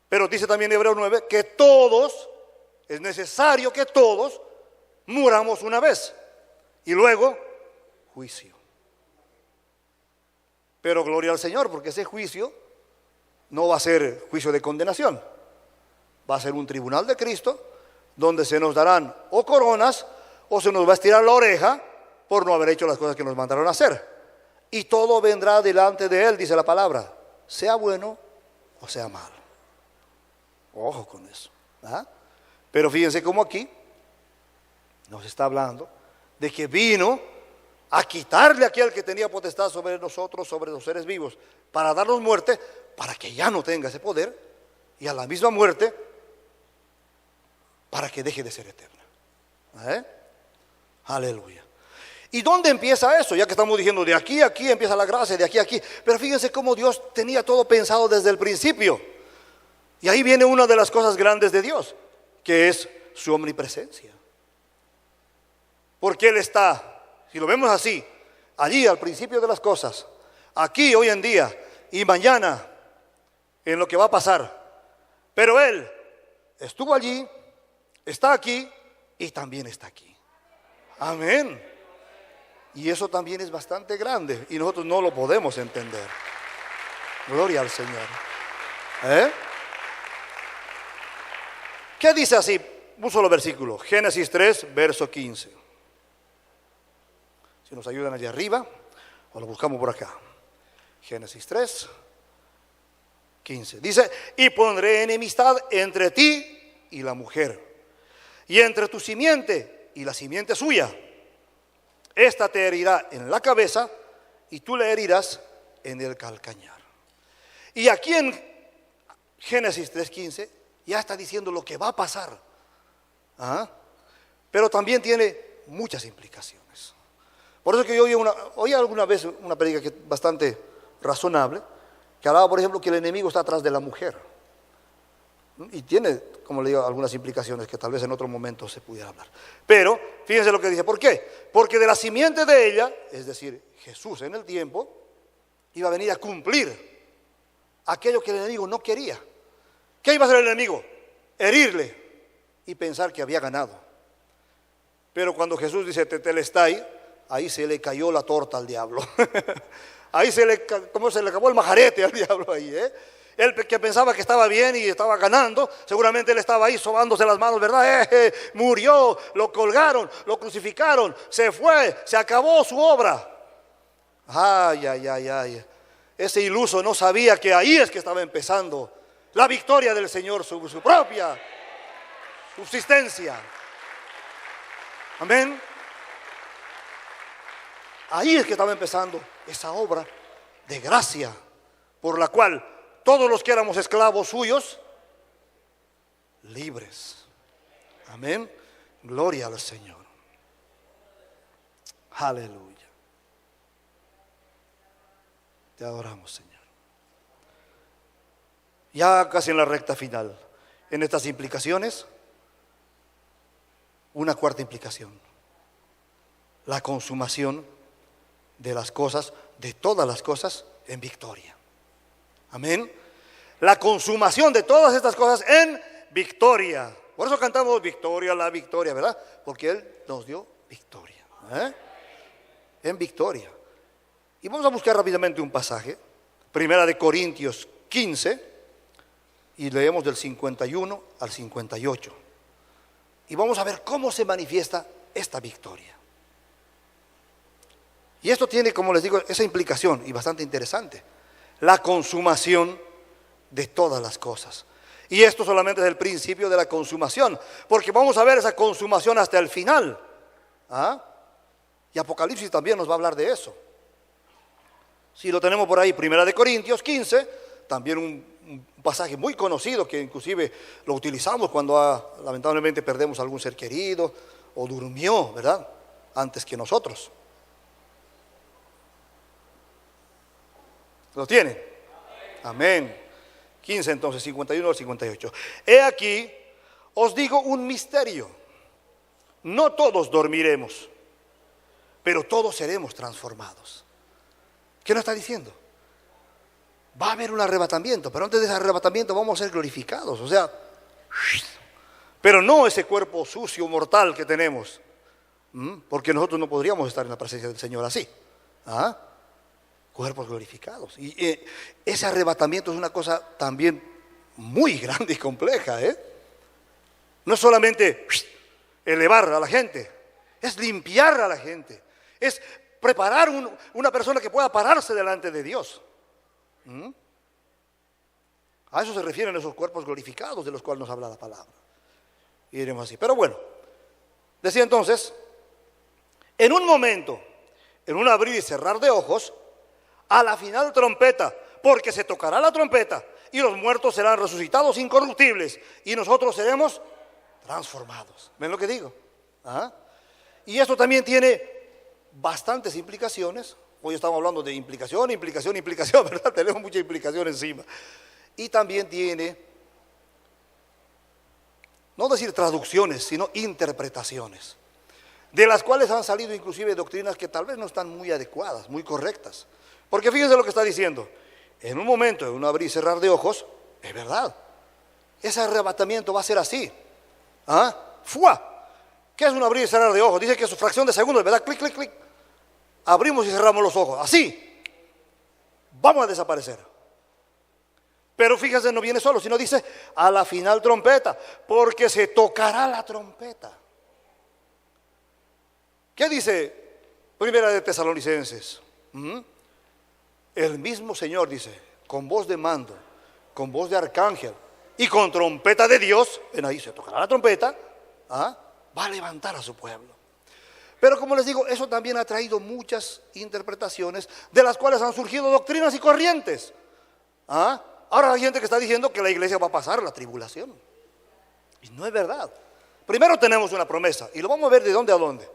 Pero dice también Hebreos 9 que todos, es necesario que todos muramos una vez y luego juicio. Pero gloria al Señor, porque ese juicio no va a ser juicio de condenación, va a ser un tribunal de Cristo donde se nos darán o coronas o se nos va a estirar la oreja por no haber hecho las cosas que nos mandaron a hacer. Y todo vendrá delante de Él, dice la palabra, sea bueno o sea malo. Ojo con eso, ¿verdad? Pero fíjense cómo aquí nos está hablando de que vino a quitarle a aquel que tenía potestad sobre nosotros, sobre los seres vivos, para darnos muerte, para que ya no tenga ese poder, y a la misma muerte, para que deje de ser eterna. Aleluya. ¿Y dónde empieza eso? Ya que estamos diciendo de aquí a aquí empieza la gracia, de aquí a aquí. Pero fíjense cómo Dios tenía todo pensado desde el principio. Y ahí viene una de las cosas grandes de Dios, que es su omnipresencia. Porque Él está, si lo vemos así, allí al principio de las cosas, aquí hoy en día y mañana en lo que va a pasar. Pero Él estuvo allí, está aquí y también está aquí. Amén. Y eso también es bastante grande y nosotros no lo podemos entender. Gloria al Señor. ¿Qué dice así? Un solo versículo, Génesis 3, verso 15. Si nos ayudan allá arriba, o lo buscamos por acá. Génesis 3, 15. Dice, y pondré enemistad entre ti y la mujer, y entre tu simiente y la simiente suya. Esta te herirá en la cabeza y tú le herirás en el calcañar. Y aquí en Génesis 3:15 ya está diciendo lo que va a pasar. Pero también tiene muchas implicaciones. Por eso que yo oí alguna vez una predica que bastante razonable, que hablaba, por ejemplo, que el enemigo está atrás de la mujer. Y tiene, como le digo, algunas implicaciones que tal vez en otro momento se pudiera hablar. Pero fíjense lo que dice. ¿Por qué? Porque de la simiente de ella, es decir, Jesús en el tiempo, iba a venir a cumplir aquello que el enemigo no quería. ¿Qué iba a hacer el enemigo? Herirle y pensar que había ganado. Pero cuando Jesús dice tetelestai, ahí se le cayó la torta al diablo. Ahí se le acabó el majarete al diablo ahí, Él que pensaba que estaba bien y estaba ganando, seguramente él estaba ahí sobándose las manos, ¿verdad? Murió, lo colgaron, lo crucificaron, se fue, se acabó su obra. Ay, ay, ay, ay. Ese iluso no sabía que ahí es que estaba empezando la victoria del Señor sobre su propia subsistencia. Amén. Ahí es que estaba empezando esa obra de gracia por la cual todos los que éramos esclavos suyos, libres. Amén. Gloria al Señor. Aleluya. Te adoramos, Señor. Ya casi en la recta final, en estas implicaciones, una cuarta implicación: la consumación de las cosas, de todas las cosas, en victoria. Amén. la consumación de todas estas cosas en victoria. Por eso cantamos victoria, la victoria, ¿verdad? Porque Él nos dio victoria. En victoria. Y vamos a buscar rápidamente un pasaje. Primera de Corintios 15. Y leemos del 51 al 58. Y vamos a ver cómo se manifiesta esta victoria. Y esto tiene, como les digo, esa implicación, y bastante interesante. La consumación de todas las cosas. Y esto solamente es el principio de la consumación, porque vamos a ver esa consumación hasta el final. Y Apocalipsis también nos va a hablar de eso. Si lo tenemos por ahí, Primera de Corintios 15, también un pasaje muy conocido que inclusive lo utilizamos cuando lamentablemente perdemos algún ser querido o durmió, ¿verdad?, antes que nosotros. ¿Lo tienen? Amén. 15 entonces, 51 al 58. He aquí, os digo un misterio. No todos dormiremos, pero todos seremos transformados. ¿Qué nos está diciendo? Va a haber un arrebatamiento, pero antes de ese arrebatamiento vamos a ser glorificados. O sea, pero no ese cuerpo sucio, mortal que tenemos, porque nosotros no podríamos estar en la presencia del Señor así. Cuerpos glorificados. Y ese arrebatamiento es una cosa también muy grande y compleja. No es solamente elevar a la gente, es limpiar a la gente, es preparar una persona que pueda pararse delante de Dios. A eso se refieren esos cuerpos glorificados de los cuales nos habla la palabra. Y diremos así. Pero bueno, decía entonces, en un momento, en un abrir y cerrar de ojos, a la final trompeta, porque se tocará la trompeta y los muertos serán resucitados incorruptibles y nosotros seremos transformados. ¿Ven lo que digo? Y esto también tiene bastantes implicaciones. Hoy estamos hablando de implicación, ¿verdad? Tenemos mucha implicación encima. Y también tiene, no decir traducciones, sino interpretaciones, de las cuales han salido inclusive doctrinas que tal vez no están muy adecuadas, muy correctas. Porque fíjense lo que está diciendo. En un momento, en un abrir y cerrar de ojos, es verdad, ese arrebatamiento va a ser así. ¡Fua! ¿Qué es un abrir y cerrar de ojos? Dice que es fracción de segundos, ¿verdad? Clic, clic, clic. Abrimos y cerramos los ojos, así. Vamos a desaparecer. Pero fíjense, no viene solo, sino dice a la final trompeta, porque se tocará la trompeta. ¿Qué dice Primera de Tesalonicenses? El mismo Señor dice, con voz de mando, con voz de arcángel y con trompeta de Dios, ven ahí, se tocará la trompeta, va a levantar a su pueblo. Pero como les digo, eso también ha traído muchas interpretaciones de las cuales han surgido doctrinas y corrientes. Ahora hay gente que está diciendo que la iglesia va a pasar la tribulación. Y no es verdad. Primero tenemos una promesa y lo vamos a ver de dónde a dónde.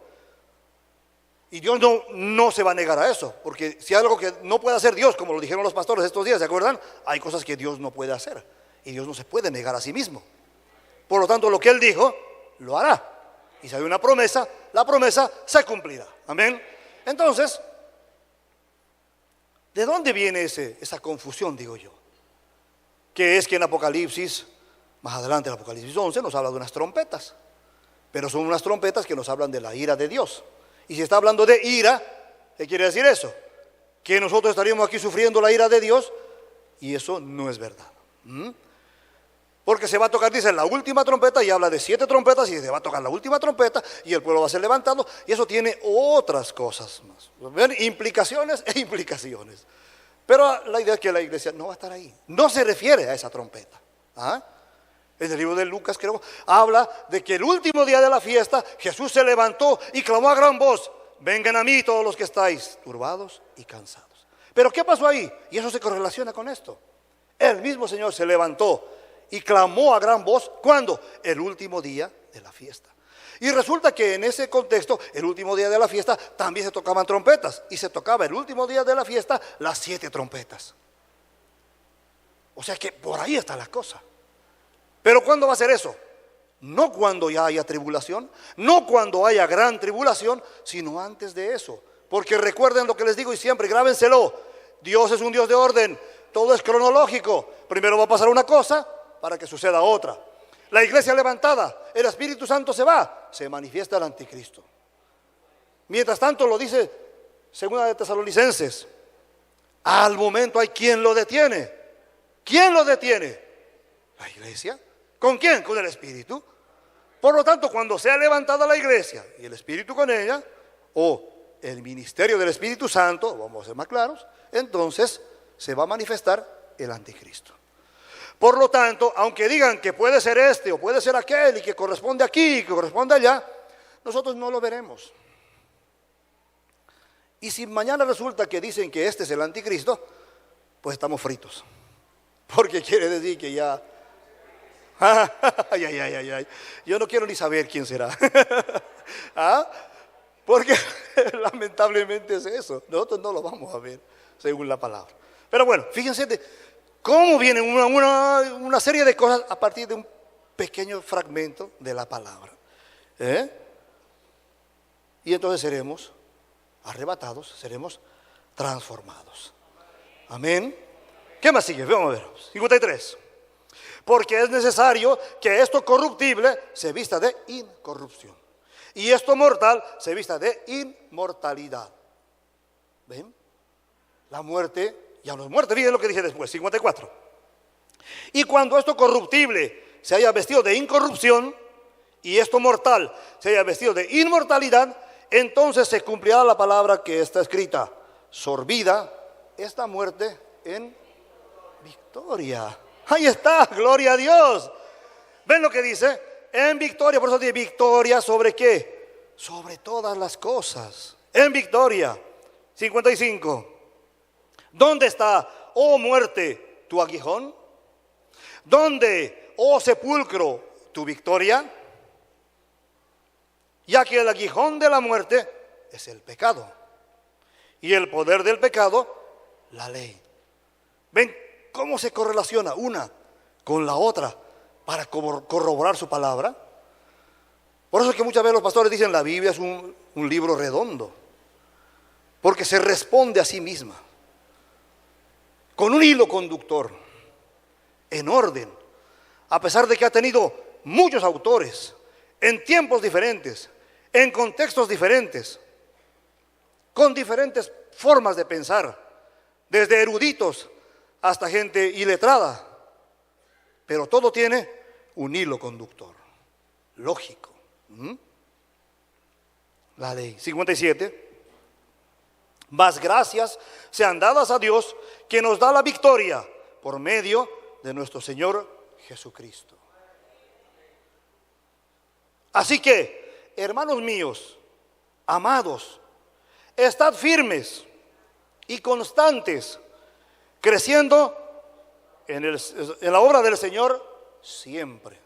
Y Dios no se va a negar a eso, porque si hay algo que no puede hacer Dios, como lo dijeron los pastores estos días, ¿se acuerdan? Hay cosas que Dios no puede hacer y Dios no se puede negar a sí mismo. Por lo tanto, lo que Él dijo, lo hará. Y si hay una promesa, la promesa se cumplirá. Amén. Entonces, ¿de dónde viene esa confusión, digo yo? Que es que en Apocalipsis, más adelante en Apocalipsis 11, nos habla de unas trompetas, pero son unas trompetas que nos hablan de la ira de Dios. Y si está hablando de ira, ¿qué quiere decir eso? Que nosotros estaríamos aquí sufriendo la ira de Dios, y eso no es verdad. Porque se va a tocar, dice, la última trompeta, y habla de 7 trompetas, y se va a tocar la última trompeta, y el pueblo va a ser levantado, y eso tiene otras cosas más. ¿Ven? Implicaciones e implicaciones. Pero la idea es que la iglesia no va a estar ahí. No se refiere a esa trompeta. En el libro de Lucas, creo, habla de que el último día de la fiesta, Jesús se levantó y clamó a gran voz, vengan a mí todos los que estáis turbados y cansados. Pero ¿qué pasó ahí? Y eso se correlaciona con esto. El mismo Señor se levantó y clamó a gran voz, ¿cuándo? El último día de la fiesta. Y resulta que en ese contexto, el último día de la fiesta, también se tocaban trompetas. Y se tocaba el último día de la fiesta las 7 trompetas. O sea que por ahí está la cosa. Pero ¿cuándo va a ser eso? No cuando ya haya tribulación, no cuando haya gran tribulación, sino antes de eso. Porque recuerden lo que les digo y siempre, grábenselo. Dios es un Dios de orden, todo es cronológico. Primero va a pasar una cosa para que suceda otra. La iglesia levantada, el Espíritu Santo se va, se manifiesta el anticristo. Mientras tanto, lo dice Segunda de Tesalonicenses, al momento hay quien lo detiene. ¿Quién lo detiene? La iglesia. ¿Con quién? Con el Espíritu. Por lo tanto, cuando sea levantada la iglesia y el Espíritu con ella, o el ministerio del Espíritu Santo, vamos a ser más claros, entonces se va a manifestar el anticristo. Por lo tanto, aunque digan que puede ser este o puede ser aquel y que corresponde aquí y que corresponde allá, nosotros no lo veremos. Y si mañana resulta que dicen que este es el anticristo, pues estamos fritos. Porque quiere decir que ya... Ay. Yo no quiero ni saber quién será. ¿Ah? Porque lamentablemente es eso. Nosotros no lo vamos a ver, según la palabra. Pero bueno, fíjense cómo viene una serie de cosas a partir de un pequeño fragmento de la palabra. Y entonces seremos arrebatados, seremos transformados. Amén. ¿Qué más sigue? Vamos a ver. 53. Porque es necesario que esto corruptible se vista de incorrupción y esto mortal se vista de inmortalidad. ¿Ven? La muerte ya no es muerte. Miren lo que dije después, 54. Y cuando esto corruptible se haya vestido de incorrupción y esto mortal se haya vestido de inmortalidad, entonces se cumplirá la palabra que está escrita: sorbida esta muerte en victoria. Ahí está, gloria a Dios. ¿Ven lo que dice? En victoria, por eso dice victoria sobre qué? Sobre todas las cosas. En victoria. 55. ¿Dónde está, oh muerte, tu aguijón? ¿Dónde, oh sepulcro, tu victoria? Ya que el aguijón de la muerte es el pecado y el poder del pecado, la ley. ¿Ven cómo se correlaciona una con la otra para corroborar su palabra? Por eso es que muchas veces los pastores dicen la Biblia es un libro redondo, porque se responde a sí misma, con un hilo conductor, en orden, a pesar de que ha tenido muchos autores, en tiempos diferentes, en contextos diferentes, con diferentes formas de pensar, desde eruditos hasta gente iletrada, pero todo tiene un hilo conductor, lógico. La ley. 57. Más gracias sean dadas a Dios, que nos da la victoria por medio de nuestro Señor Jesucristo. Así que, hermanos míos, amados, estad firmes y constantes, creciendo en la obra del Señor siempre.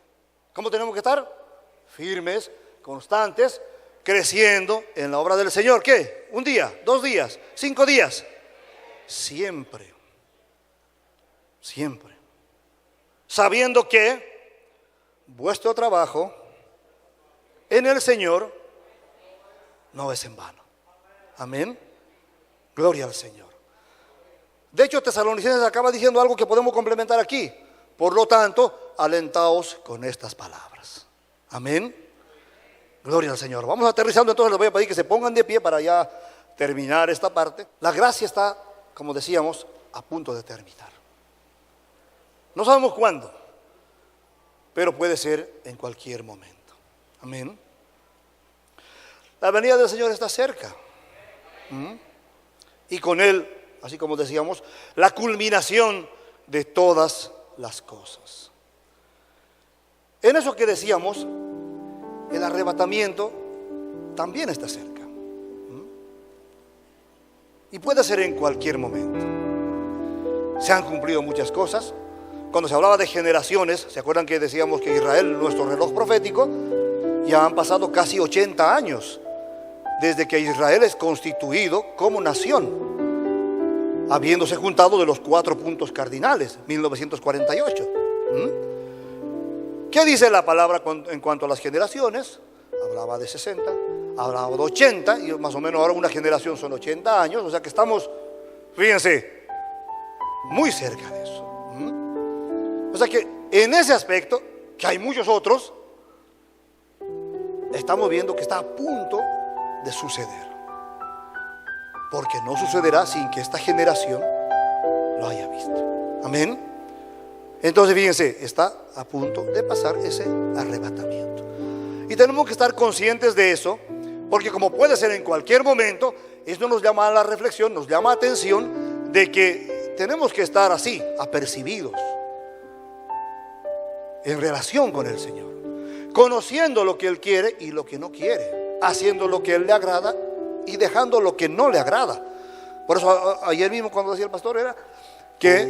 ¿Cómo tenemos que estar? Firmes, constantes, creciendo en la obra del Señor. ¿Qué? ¿Un día? ¿2 días? ¿5 días? Siempre. Siempre. Sabiendo que vuestro trabajo en el Señor no es en vano. Amén. Gloria al Señor. De hecho, Tesalonicenses acaba diciendo algo que podemos complementar aquí. Por lo tanto, alentaos con estas palabras. Amén. Gloria al Señor. Vamos aterrizando, entonces les voy a pedir que se pongan de pie para ya terminar esta parte. La gracia está, como decíamos, a punto de terminar. No sabemos cuándo, pero puede ser en cualquier momento. Amén. La venida del Señor está cerca. Y con Él, así como decíamos, la culminación de todas las cosas. En eso que decíamos, el arrebatamiento también está cerca. Y puede ser en cualquier momento. Se han cumplido muchas cosas. Cuando se hablaba de generaciones, ¿se acuerdan que decíamos que Israel, nuestro reloj profético, ya han pasado casi 80 años desde que Israel es constituido como nación, habiéndose juntado de los 4 puntos cardinales, 1948. ¿Qué dice la palabra en cuanto a las generaciones? Hablaba de 60, hablaba de 80, y más o menos ahora una generación son 80 años, o sea que estamos, fíjense, muy cerca de eso. O sea que en ese aspecto, que hay muchos otros, estamos viendo que está a punto de suceder. Porque no sucederá sin que esta generación lo haya visto. Amén. Entonces fíjense, está a punto de pasar ese arrebatamiento. Y tenemos que estar conscientes de eso, porque como puede ser en cualquier momento, esto nos llama a la reflexión, nos llama a atención de que tenemos que estar así, apercibidos, en relación con el Señor, conociendo lo que Él quiere y lo que no quiere, haciendo lo que Él le agrada y dejando lo que no le agrada. Por eso ayer mismo cuando decía el pastor era que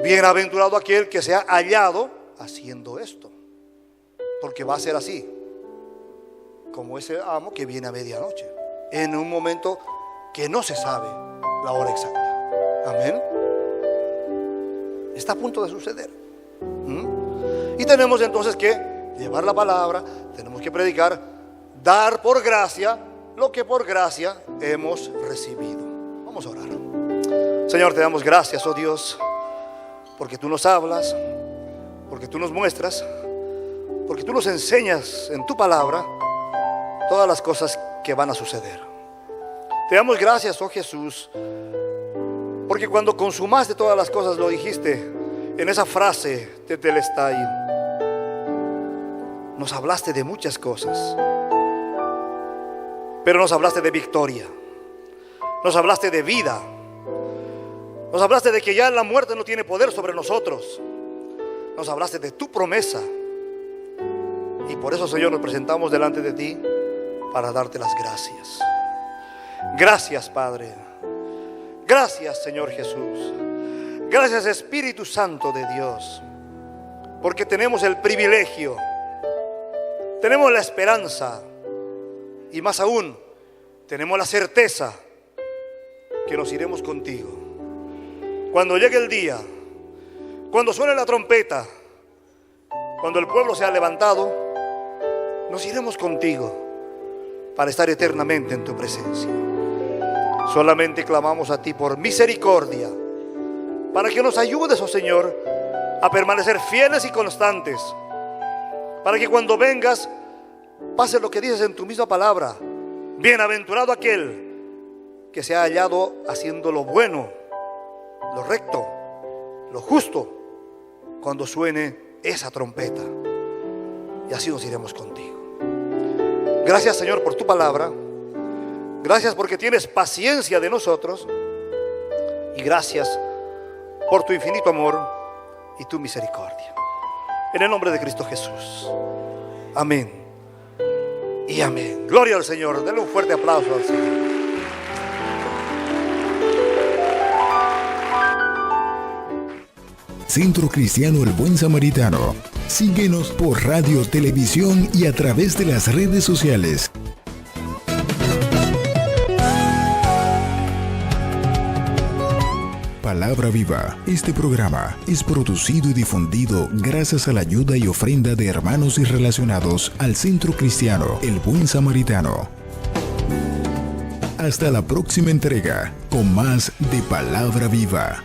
bienaventurado aquel que sea hallado haciendo esto, porque va a ser así, como ese amo que viene a medianoche, en un momento que no se sabe la hora exacta. Amén. Está a punto de suceder. Y tenemos entonces que llevar la palabra, tenemos que predicar, dar por gracia lo que por gracia hemos recibido. Vamos a orar. Señor, te damos gracias, oh Dios, porque tú nos hablas, porque tú nos muestras, porque tú nos enseñas en tu palabra todas las cosas que van a suceder. Te damos gracias, oh Jesús, porque cuando consumaste todas las cosas lo dijiste en esa frase tetelestai. Nos hablaste de muchas cosas, pero nos hablaste de victoria, nos hablaste de vida, nos hablaste de que ya la muerte no tiene poder sobre nosotros, nos hablaste de tu promesa. Y por eso, Señor, nos presentamos delante de ti para darte las gracias. Gracias, Padre. Gracias, Señor Jesús. Gracias, Espíritu Santo de Dios, porque tenemos el privilegio, tenemos la esperanza y más aún tenemos la certeza que nos iremos contigo. Cuando llegue el día, cuando suene la trompeta, cuando el pueblo sea levantado, nos iremos contigo para estar eternamente en tu presencia. Solamente clamamos a ti por misericordia, para que nos ayudes, oh Señor, a permanecer fieles y constantes, para que cuando vengas pase lo que dices en tu misma palabra: bienaventurado aquel que se ha hallado haciendo lo bueno, lo recto, lo justo, cuando suene esa trompeta. Y así nos iremos contigo. Gracias, Señor, por tu palabra. Gracias porque tienes paciencia de nosotros. Y gracias por tu infinito amor y tu misericordia. En el nombre de Cristo Jesús. Amén y amén. Gloria al Señor. Denle un fuerte aplauso al Señor. Centro Cristiano El Buen Samaritano. Síguenos por radio, televisión y a través de las redes sociales. Palabra Viva. Este programa es producido y difundido gracias a la ayuda y ofrenda de hermanos y relacionados al Centro Cristiano El Buen Samaritano. Hasta la próxima entrega con más de Palabra Viva.